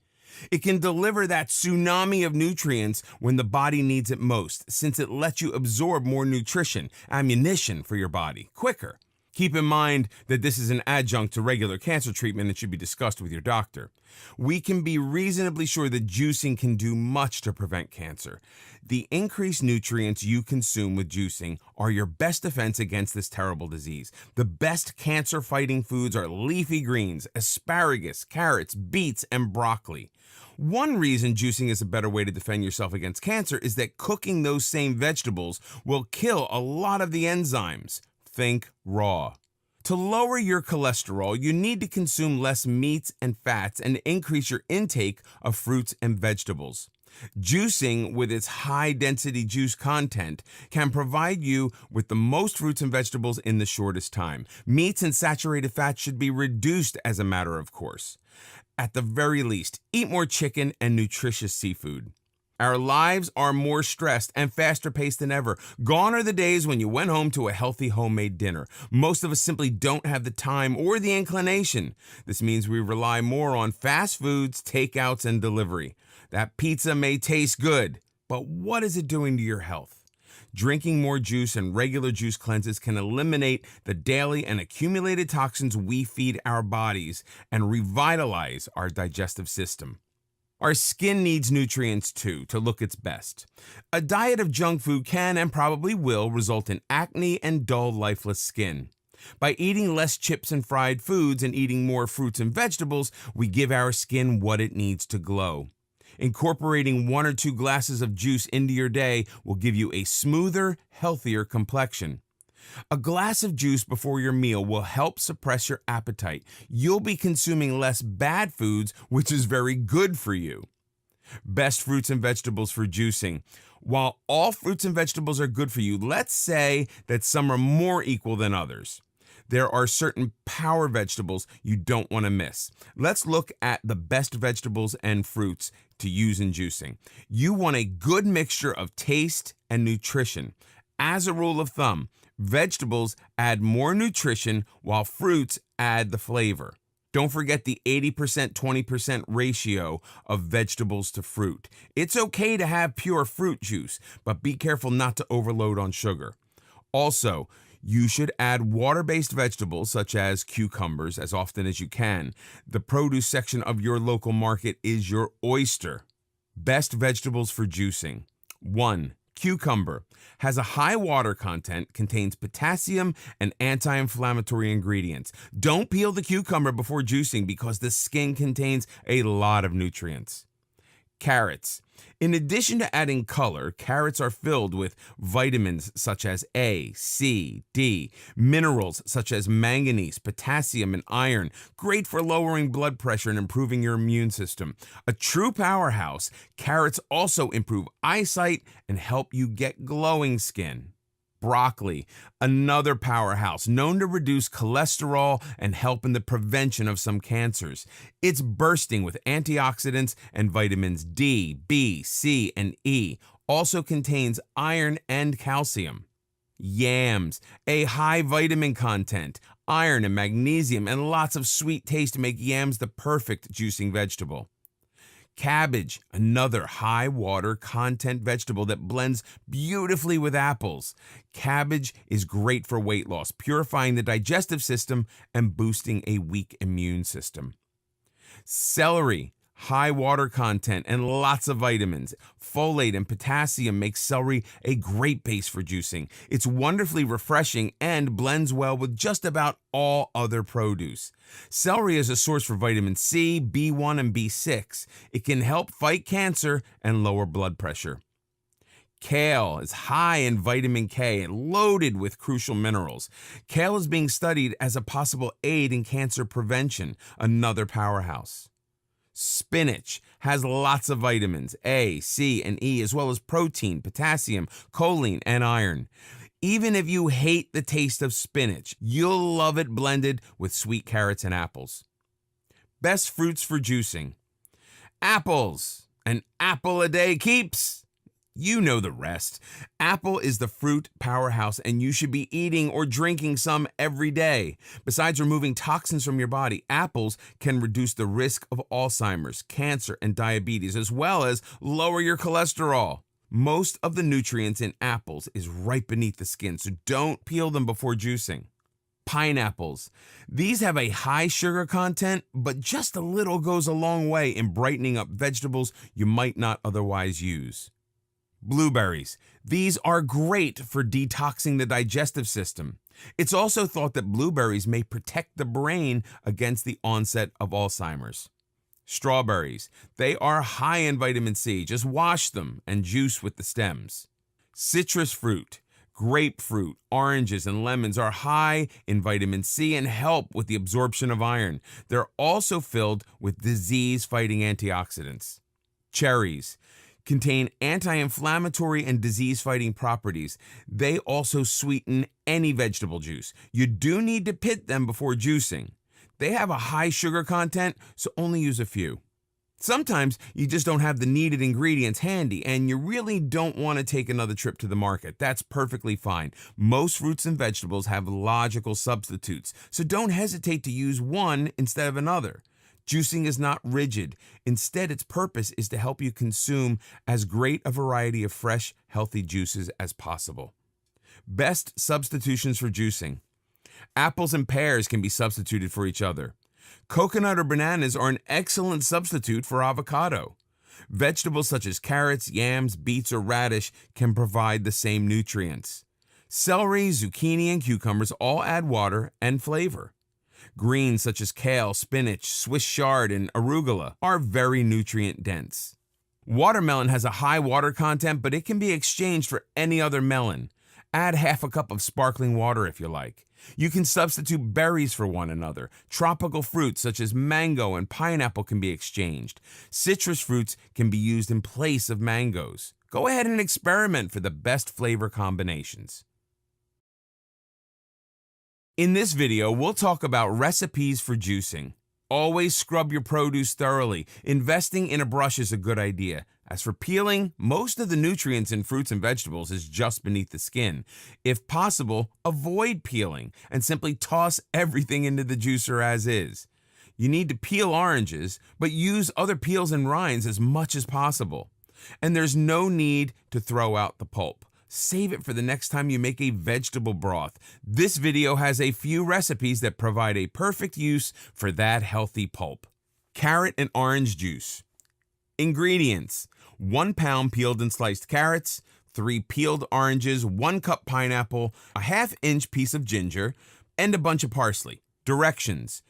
It can deliver that tsunami of nutrients when the body needs it most, since it lets you absorb more nutrition, ammunition for your body, quicker. Keep in mind that this is an adjunct to regular cancer treatment and should be discussed with your doctor. We can be reasonably sure that juicing can do much to prevent cancer. The increased nutrients you consume with juicing are your best defense against this terrible disease. The best cancer-fighting foods are leafy greens, asparagus, carrots, beets, and broccoli. One reason juicing is a better way to defend yourself against cancer is that cooking those same vegetables will kill a lot of the enzymes. Think raw. To lower your cholesterol, you need to consume less meats and fats and increase your intake of fruits and vegetables. Juicing, with its high-density juice content, can provide you with the most fruits and vegetables in the shortest time. Meats and saturated fats should be reduced as a matter of course. At the very least, eat more chicken and nutritious seafood. Our lives are more stressed and faster paced than ever. Gone are the days when you went home to a healthy homemade dinner. Most of us simply don't have the time or the inclination. This means we rely more on fast foods, takeouts, and delivery. That pizza may taste good, but what is it doing to your health? Drinking more juice and regular juice cleanses can eliminate the daily and accumulated toxins we feed our bodies and revitalize our digestive system. Our skin needs nutrients too to look its best. A diet of junk food can and probably will result in acne and dull, lifeless skin. By eating less chips and fried foods and eating more fruits and vegetables, we give our skin what it needs to glow. Incorporating 1 or 2 glasses of juice into your day will give you a smoother, healthier complexion. A glass of juice before your meal will help suppress your appetite. You'll be consuming less bad foods, which is very good for you. Best fruits and vegetables for juicing. While all fruits and vegetables are good for you, let's say that some are more equal than others. There are certain power vegetables you don't want to miss. Let's look at the best vegetables and fruits to use in juicing. You want a good mixture of taste and nutrition. As a rule of thumb, vegetables add more nutrition while fruits add the flavor. Don't forget the 80% 20% ratio of vegetables to fruit. It's okay to have pure fruit juice, but be careful not to overload on sugar. Also, you should add water-based vegetables such as cucumbers as often as you can. The produce section of your local market is your oyster. Best vegetables for juicing. 1. Cucumber has a high water content, contains potassium and anti-inflammatory ingredients. Don't peel the cucumber before juicing because the skin contains a lot of nutrients. Carrots. In addition to adding color, carrots are filled with vitamins such as A, C, D, minerals such as manganese, potassium, and iron, great for lowering blood pressure and improving your immune system. A true powerhouse, carrots also improve eyesight and help you get glowing skin. Broccoli, another powerhouse known to reduce cholesterol and help in the prevention of some cancers. It's bursting with antioxidants and vitamins D, B, C, and E. Also contains iron and calcium. Yams, a high vitamin content, iron and magnesium, and lots of sweet taste make yams the perfect juicing vegetable. Cabbage, another high water content vegetable that blends beautifully with apples. Cabbage is great for weight loss, purifying the digestive system and boosting a weak immune system. Celery, high water content and lots of vitamins. Folate and potassium make celery a great base for juicing. It's wonderfully refreshing and blends well with just about all other produce. Celery is a source for vitamin C, B1, and B6. It can help fight cancer and lower blood pressure. Kale is high in vitamin K and loaded with crucial minerals. Kale is being studied as a possible aid in cancer prevention, another powerhouse. Spinach has lots of vitamins A, C, and E, as well as protein, potassium, choline, and iron. Even if you hate the taste of spinach, you'll love it blended with sweet carrots and apples. Best fruits for juicing. Apples. An apple a day keeps. You know the rest. Apple is the fruit powerhouse, and you should be eating or drinking some every day. Besides removing toxins from your body, apples can reduce the risk of Alzheimer's, cancer, and diabetes, as well as lower your cholesterol. Most of the nutrients in apples is right beneath the skin, so don't peel them before juicing. Pineapples. These have a high sugar content, but just a little goes a long way in brightening up vegetables you might not otherwise use. Blueberries. These are great for detoxing the digestive system. It's also thought that blueberries may protect the brain against the onset of Alzheimer's. Strawberries. They are high in vitamin C. Just wash them and juice with the stems. Citrus fruit. Grapefruit, oranges, and lemons are high in vitamin C and help with the absorption of iron. They're also filled with disease-fighting antioxidants. Cherries contain anti-inflammatory and disease-fighting properties. They also sweeten any vegetable juice. You do need to pit them before juicing. They have a high sugar content, so only use a few. Sometimes you just don't have the needed ingredients handy and you really don't want to take another trip to the market. That's perfectly fine. Most fruits and vegetables have logical substitutes, so don't hesitate to use one instead of another. Juicing is not rigid. Instead, its purpose is to help you consume as great a variety of fresh, healthy juices as possible. Best substitutions for juicing. Apples and pears can be substituted for each other. Coconut or bananas are an excellent substitute for avocado. Vegetables such as carrots, yams, beets, or radish can provide the same nutrients. Celery, zucchini, and cucumbers all add water and flavor. Greens such as kale, spinach, Swiss chard, and arugula are very nutrient dense. Watermelon has a high water content, but it can be exchanged for any other melon. Add half a cup of sparkling water if you like. You can substitute berries for one another. Tropical fruits such as mango and pineapple can be exchanged. Citrus fruits can be used in place of mangoes. Go ahead and experiment for the best flavor combinations. In this video, we'll talk about recipes for juicing. Always scrub your produce thoroughly. Investing in a brush is a good idea. As for peeling, most of the nutrients in fruits and vegetables is just beneath the skin. If possible, avoid peeling and simply toss everything into the juicer as is. You need to peel oranges, but use other peels and rinds as much as possible. And there's no need to throw out the pulp. Save it for the next time you make a vegetable broth. This video has a few recipes that provide a perfect use for that healthy pulp. Carrot and orange juice. Ingredients: 1 pound peeled and sliced carrots, 3 peeled oranges, 1 cup pineapple, a ½ inch piece of ginger, and a bunch of parsley. Directions: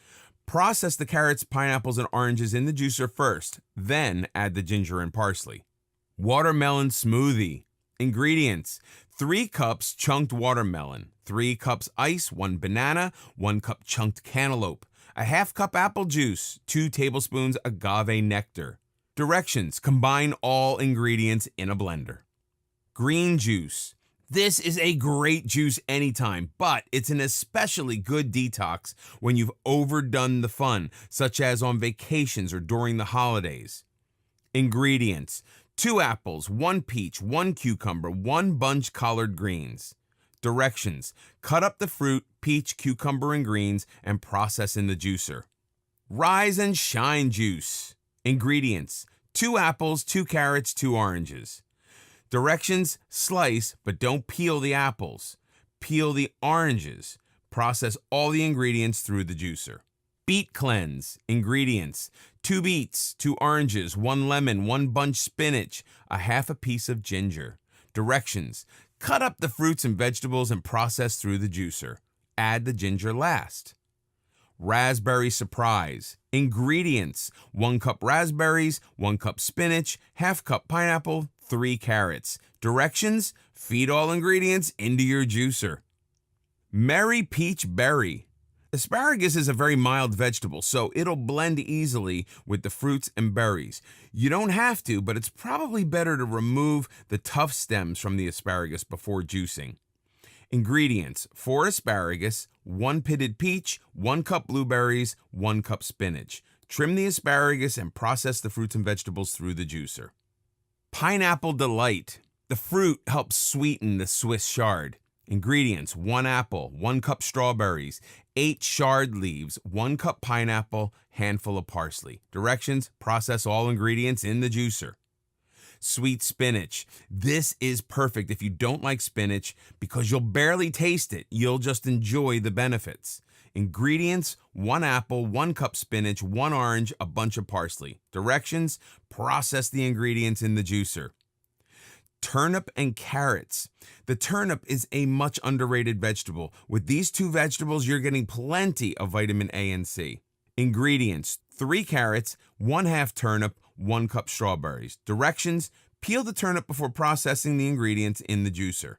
process the carrots, pineapples, and oranges in the juicer first, then add the ginger and parsley. Watermelon smoothie. Ingredients: 3 cups chunked watermelon, 3 cups ice, 1 banana, 1 cup chunked cantaloupe, a ½ cup apple juice, 2 tablespoons agave nectar. Directions: combine all ingredients in a blender. Green juice. This is a great juice anytime, but it's an especially good detox when you've overdone the fun, such as on vacations or during the holidays. Ingredients: 2 apples, 1 peach, 1 cucumber, 1 bunch collard greens. Directions: cut up the fruit, peach, cucumber, and greens and process in the juicer. Rise and shine juice. Ingredients: 2 apples, 2 carrots, 2 oranges. Directions: slice, but don't peel the apples. Peel the oranges. Process all the ingredients through the juicer. Beet cleanse. Ingredients: 2 beets, 2 oranges, 1 lemon, 1 bunch spinach, a half a piece of ginger. Directions: cut up the fruits and vegetables and process through the juicer. Add the ginger last. Raspberry surprise. Ingredients: 1 cup raspberries, 1 cup spinach, ½ cup pineapple, 3 carrots. Directions: feed all ingredients into your juicer. Merry peach berry. Asparagus is a very mild vegetable, so it'll blend easily with the fruits and berries. You don't have to, but it's probably better to remove the tough stems from the asparagus before juicing. Ingredients: 4 asparagus, 1 pitted peach, 1 cup blueberries, 1 cup spinach. Trim the asparagus and process the fruits and vegetables through the juicer. Pineapple Delight. The fruit helps sweeten the Swiss chard. Ingredients: 1 apple, 1 cup strawberries, 8 chard leaves, 1 cup pineapple, handful of parsley. Directions: process all ingredients in the juicer. Sweet spinach. This is perfect if you don't like spinach because you'll barely taste it. You'll just enjoy the benefits. Ingredients: 1 apple, 1 cup spinach, 1 orange, a bunch of parsley. Directions: process the ingredients in the juicer. Turnip and carrots. The turnip is a much underrated vegetable. With these two vegetables, you're getting plenty of vitamin A and C. Ingredients: 3 carrots, 1/2 turnip, 1 cup strawberries. Directions: peel the turnip before processing the ingredients in the juicer.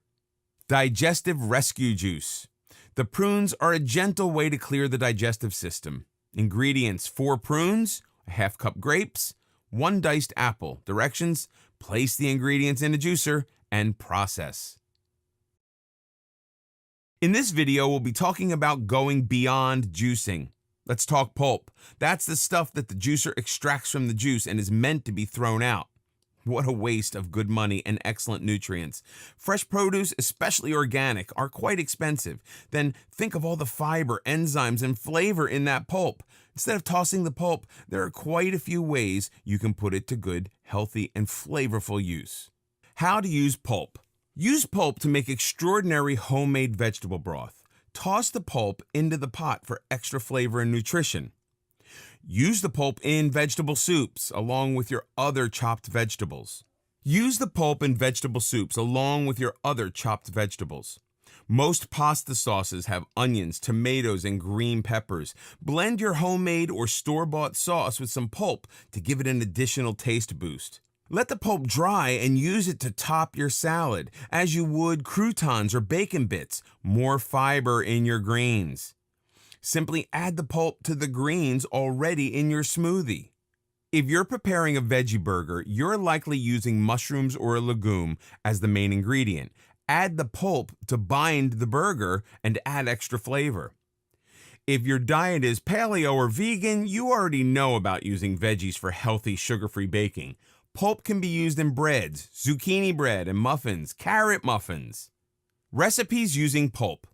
Digestive rescue juice. The prunes are a gentle way to clear the digestive system. Ingredients: 4 prunes, 1/2 cup grapes, 1 diced apple. Directions: place the ingredients in a juicer and process. In this video, we'll be talking about going beyond juicing. Let's talk pulp. That's the stuff that the juicer extracts from the juice and is meant to be thrown out. What a waste of good money and excellent nutrients. Fresh produce, especially organic, are quite expensive. Then think of all the fiber, enzymes, and flavor in that pulp. Instead of tossing the pulp, there are quite a few ways you can put it to good, healthy, and flavorful use. How to use pulp. Use pulp to make extraordinary homemade vegetable broth. Toss the pulp into the pot for extra flavor and nutrition. Use the pulp in vegetable soups along with your other chopped vegetables. Use the pulp in vegetable soups along with your other chopped vegetables. Most pasta sauces have onions, tomatoes, and green peppers. Blend your homemade or store-bought sauce with some pulp to give it an additional taste boost. Let the pulp dry and use it to top your salad, as you would croutons or bacon bits. More fiber in your greens. Simply add the pulp to the greens already in your smoothie. If you're preparing a veggie burger, you're likely using mushrooms or a legume as the main ingredient. Add the pulp to bind the burger and add extra flavor. If your diet is paleo or vegan, you already know about using veggies for healthy, sugar-free baking. Pulp can be used in breads, zucchini bread, and muffins, carrot muffins. Recipes using pulp.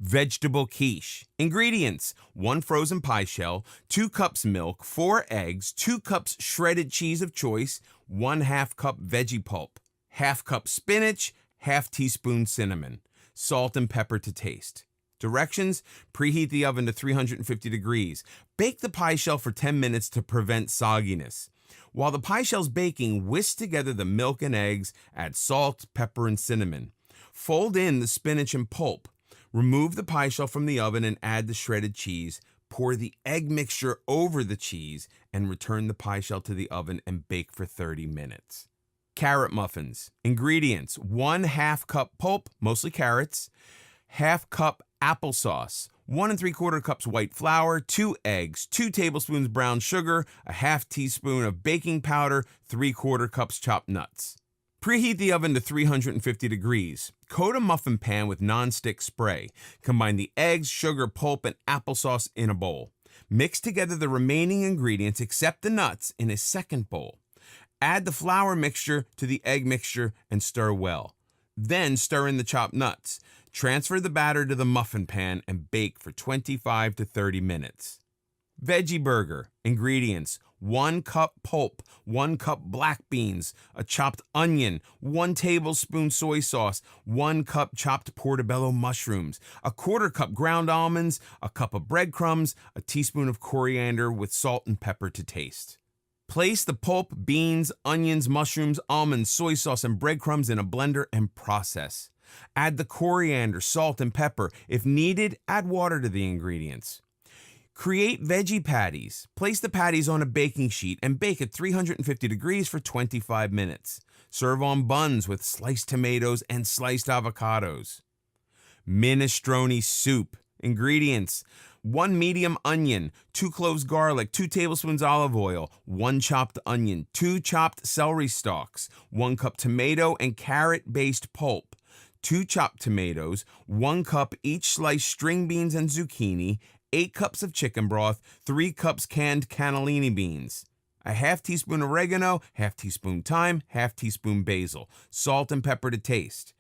Vegetable quiche. Ingredients: 1 frozen pie shell, 2 cups milk, 4 eggs, 2 cups shredded cheese of choice, 1/2 cup veggie pulp, 1/2 cup spinach, 1/2 teaspoon cinnamon, salt and pepper to taste. Directions: preheat the oven to 350 degrees. Bake the pie shell for 10 minutes to prevent sogginess. While the pie shell's baking, whisk together the milk and eggs, add salt, pepper, and cinnamon. Fold in the spinach and pulp. Remove the pie shell from the oven and add the shredded cheese. Pour the egg mixture over the cheese and return the pie shell to the oven and bake for 30 minutes. Carrot muffins. Ingredients: 1/2 cup pulp, mostly carrots, 1/2 cup applesauce, 1 3/4 cups white flour, 2 eggs, 2 tablespoons brown sugar, a 1/2 teaspoon of baking powder, 3/4 cups chopped nuts. Preheat the oven to 350 degrees. Coat a muffin pan with non-stick spray. Combine the eggs, sugar, pulp, and applesauce in a bowl. Mix together the remaining ingredients except the nuts in a second bowl. Add the flour mixture to the egg mixture and stir well. Then stir in the chopped nuts. Transfer the batter to the muffin pan and bake for 25 to 30 minutes. Veggie burger. Ingredients: 1 cup pulp, 1 cup black beans, a chopped onion, 1 tablespoon soy sauce, 1 cup chopped portobello mushrooms, a 1/4 cup ground almonds, a cup of breadcrumbs, a teaspoon of coriander with salt and pepper to taste. Place the pulp, beans, onions, mushrooms, almonds, soy sauce, and breadcrumbs in a blender and process. Add the coriander, salt, and pepper. If needed, add water to the ingredients. Create veggie patties. Place the patties on a baking sheet and bake at 350 degrees for 25 minutes. Serve on buns with sliced tomatoes and sliced avocados. Minestrone soup. Ingredients: 1 medium onion, 2 cloves garlic, 2 tablespoons olive oil, 1 chopped onion, 2 chopped celery stalks, 1 cup tomato and carrot-based pulp, 2 chopped tomatoes, 1 cup each sliced string beans and zucchini, 8 cups of chicken broth, 3 cups canned cannellini beans, a 1/2 teaspoon oregano, 1/2 teaspoon thyme, 1/2 teaspoon basil, salt and pepper to taste,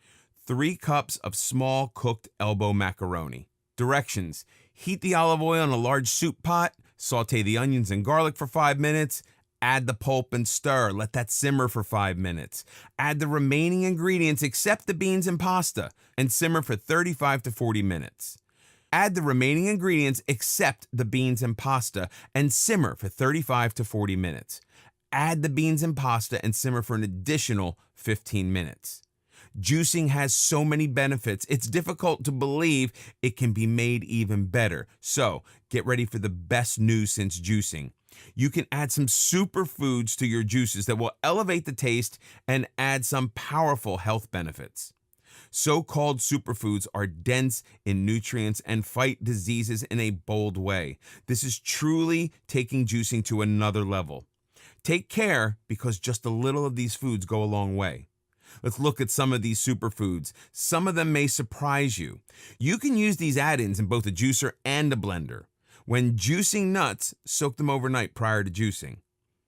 3 cups of small cooked elbow macaroni. Directions: heat the olive oil in a large soup pot, saute the onions and garlic for 5 minutes, Add the pulp and stir. Let that simmer for 5 minutes. Add the remaining ingredients except the beans and pasta and simmer for 35 to 40 minutes. Add the remaining ingredients except the beans and pasta and simmer for 35 to 40 minutes. Add the beans and pasta and simmer for an additional 15 minutes. Juicing has so many benefits, it's difficult to believe it can be made even better. So, get ready for the best news since juicing. You can add some superfoods to your juices that will elevate the taste and add some powerful health benefits. So-called superfoods are dense in nutrients and fight diseases in a bold way. This is truly taking juicing to another level. Take care because just a little of these foods go a long way. Let's look at some of these superfoods. Some of them may surprise you. You can use these add-ins in both a juicer and a blender. When juicing nuts, soak them overnight prior to juicing.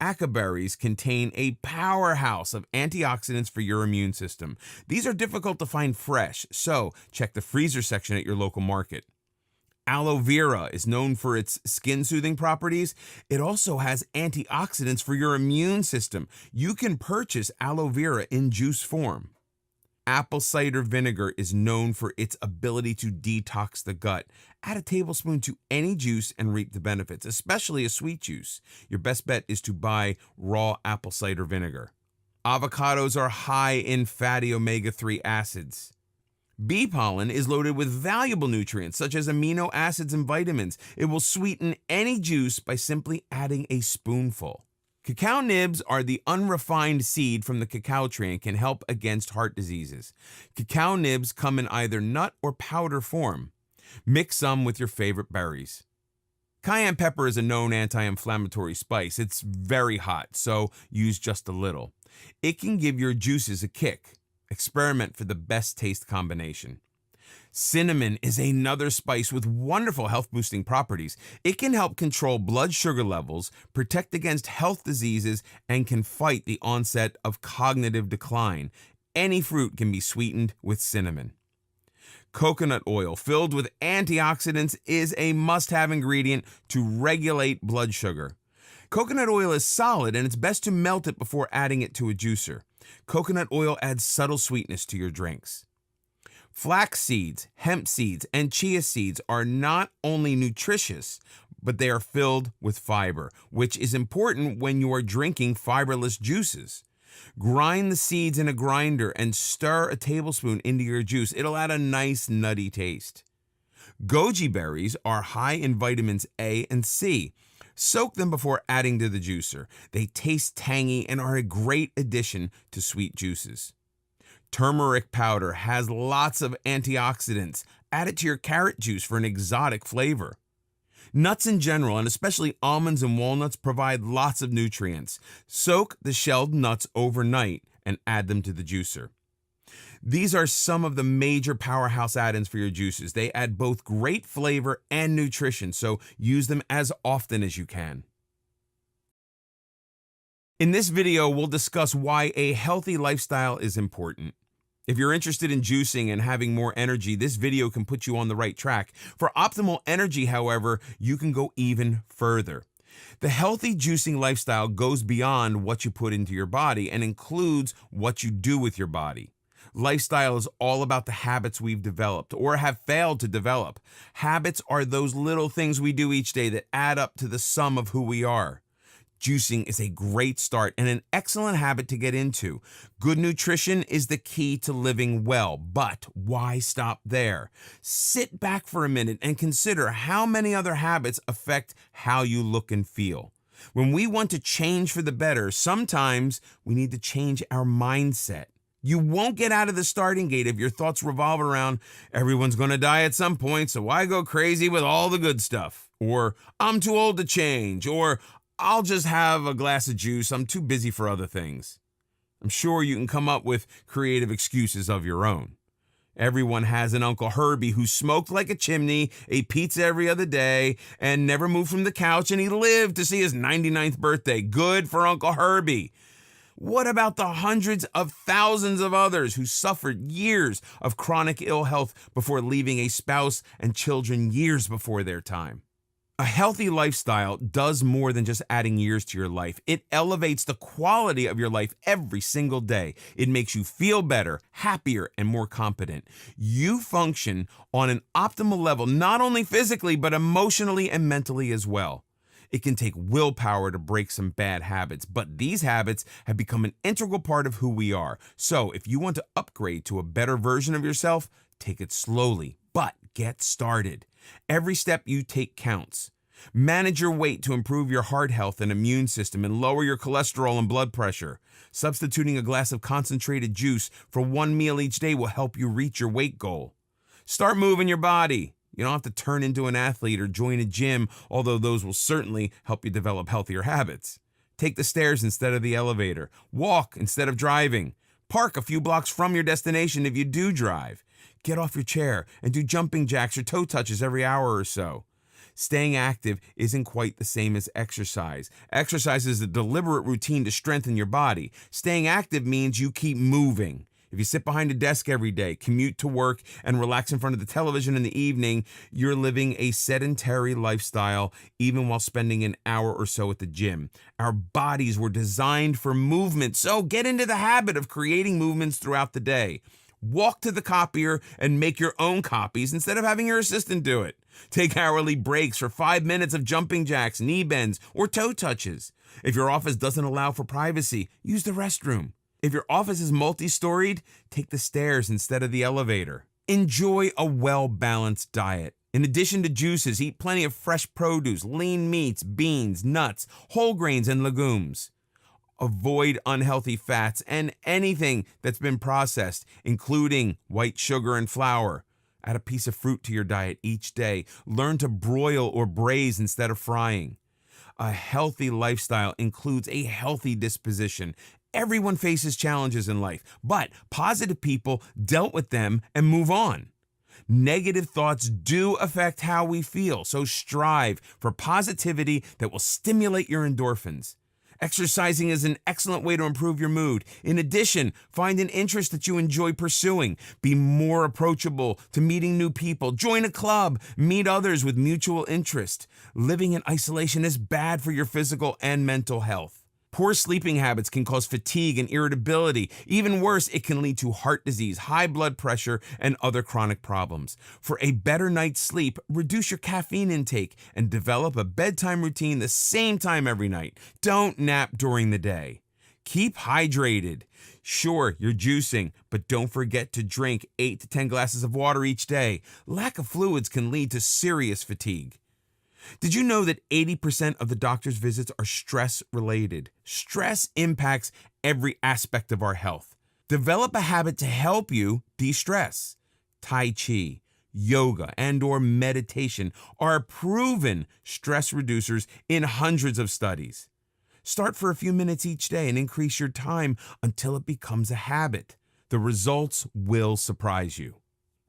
Ackee berries contain a powerhouse of antioxidants for your immune system. These are difficult to find fresh, so check the freezer section at your local market. Aloe vera is known for its skin-soothing properties. It also has antioxidants for your immune system. You can purchase aloe vera in juice form. Apple cider vinegar is known for its ability to detox the gut. Add a tablespoon to any juice and reap the benefits, especially a sweet juice. Your best bet is to buy raw apple cider vinegar. Avocados are high in fatty omega-3 acids. Bee pollen is loaded with valuable nutrients such as amino acids and vitamins. It will sweeten any juice by simply adding a spoonful. Cacao nibs are the unrefined seed from the cacao tree and can help against heart diseases. Cacao nibs come in either nut or powder form. Mix some with your favorite berries. Cayenne pepper is a known anti-inflammatory spice. It's very hot, so use just a little. It can give your juices a kick. Experiment for the best taste combination. Cinnamon is another spice with wonderful health-boosting properties. It can help control blood sugar levels, protect against health diseases, and can fight the onset of cognitive decline. Any fruit can be sweetened with cinnamon. Coconut oil, filled with antioxidants, is a must-have ingredient to regulate blood sugar. Coconut oil is solid, and it's best to melt it before adding it to a juicer. Coconut oil adds subtle sweetness to your drinks. Flax seeds, hemp seeds, and chia seeds are not only nutritious, but they are filled with fiber, which is important when you are drinking fiberless juices. Grind the seeds in a grinder and stir a tablespoon into your juice. It'll add a nice nutty taste. Goji berries are high in vitamins A and C. Soak them before adding to the juicer. They taste tangy and are a great addition to sweet juices. Turmeric powder has lots of antioxidants. Add it to your carrot juice for an exotic flavor. Nuts in general, and especially almonds and walnuts, provide lots of nutrients. Soak the shelled nuts overnight and add them to the juicer. These are some of the major powerhouse add-ins for your juices. They add both great flavor and nutrition, so use them as often as you can. In this video, we'll discuss why a healthy lifestyle is important. If you're interested in juicing and having more energy, this video can put you on the right track. For optimal energy, however, you can go even further. The healthy juicing lifestyle goes beyond what you put into your body and includes what you do with your body. Lifestyle is all about the habits we've developed or have failed to develop. Habits are those little things we do each day that add up to the sum of who we are. Juicing is a great start and an excellent habit to get into. Good nutrition is the key to living well, but why stop there? Sit back for a minute and consider how many other habits affect how you look and feel. When we want to change for the better, sometimes we need to change our mindset. You won't get out of the starting gate if your thoughts revolve around, everyone's going to die at some point, so why go crazy with all the good stuff? Or, I'm too old to change. Or, I'll just have a glass of juice. I'm too busy for other things. I'm sure you can come up with creative excuses of your own. Everyone has an Uncle Herbie who smoked like a chimney, ate pizza every other day, and never moved from the couch, and he lived to see his 99th birthday. Good for Uncle Herbie. What about the hundreds of thousands of others who suffered years of chronic ill health before leaving a spouse and children years before their time? A healthy lifestyle does more than just adding years to your life. It elevates the quality of your life every single day. It makes you feel better, happier, and more competent. You function on an optimal level, not only physically, but emotionally and mentally as well. It can take willpower to break some bad habits, but these habits have become an integral part of who we are. So if you want to upgrade to a better version of yourself, take it slowly, but get started. Every step you take counts. Manage your weight to improve your heart health and immune system and lower your cholesterol and blood pressure. Substituting a glass of concentrated juice for one meal each day will help you reach your weight goal. Start moving your body. You don't have to turn into an athlete or join a gym, although those will certainly help you develop healthier habits. Take the stairs instead of the elevator. Walk instead of driving. Park a few blocks from your destination if you do drive. Get off your chair and do jumping jacks or toe touches every hour or so. Staying active isn't quite the same as exercise. Exercise is a deliberate routine to strengthen your body. Staying active means you keep moving. If you sit behind a desk every day, commute to work, and relax in front of the television in the evening, you're living a sedentary lifestyle, even while spending an hour or so at the gym. Our bodies were designed for movement, so get into the habit of creating movements throughout the day. Walk to the copier and make your own copies instead of having your assistant do it. Take hourly breaks for 5 minutes of jumping jacks, knee bends, or toe touches. If your office doesn't allow for privacy, use the restroom. If your office is multi-storied, take the stairs instead of the elevator. Enjoy a well-balanced diet. In addition to juices, eat plenty of fresh produce, lean meats, beans, nuts, whole grains, and legumes. Avoid unhealthy fats and anything that's been processed, including white sugar and flour. Add a piece of fruit to your diet each day. Learn to broil or braise instead of frying. A healthy lifestyle includes a healthy disposition. Everyone faces challenges in life, but positive people dealt with them and move on. Negative thoughts do affect how we feel, so strive for positivity that will stimulate your endorphins. Exercising is an excellent way to improve your mood. In addition, find an interest that you enjoy pursuing. Be more approachable to meeting new people. Join a club. Meet others with mutual interest. Living in isolation is bad for your physical and mental health. Poor sleeping habits can cause fatigue and irritability. Even worse, it can lead to heart disease, high blood pressure, and other chronic problems. For a better night's sleep, reduce your caffeine intake and develop a bedtime routine the same time every night. Don't nap during the day. Keep hydrated. Sure, you're juicing, but don't forget to drink 8 to 10 glasses of water each day. Lack of fluids can lead to serious fatigue. Did you know that 80% of the doctor's visits are stress-related? Stress impacts every aspect of our health. Develop a habit to help you de-stress. Tai Chi, yoga, and/or meditation are proven stress reducers in hundreds of studies. Start for a few minutes each day and increase your time until it becomes a habit. The results will surprise you.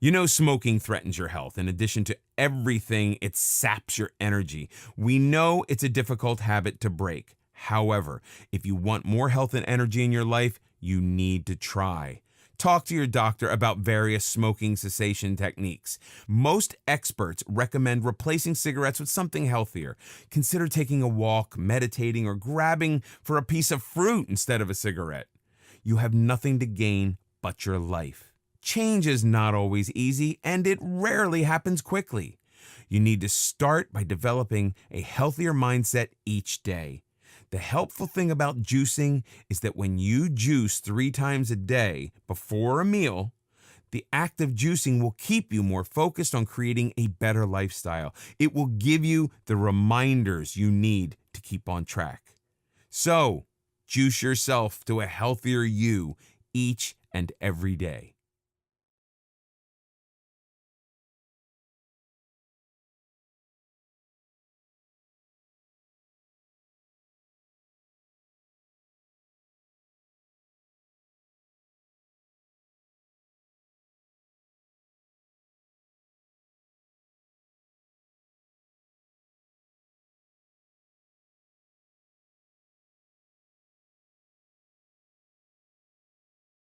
You know smoking threatens your health. In addition to everything, it saps your energy. We know it's a difficult habit to break. However, if you want more health and energy in your life, you need to try. Talk to your doctor about various smoking cessation techniques. Most experts recommend replacing cigarettes with something healthier. Consider taking a walk, meditating, or grabbing for a piece of fruit instead of a cigarette. You have nothing to gain but your life. Change is not always easy, and it rarely happens quickly. You need to start by developing a healthier mindset each day. The helpful thing about juicing is that when you juice 3 times a day before a meal, the act of juicing will keep you more focused on creating a better lifestyle. It will give you the reminders you need to keep on track. So, juice yourself to a healthier you each and every day.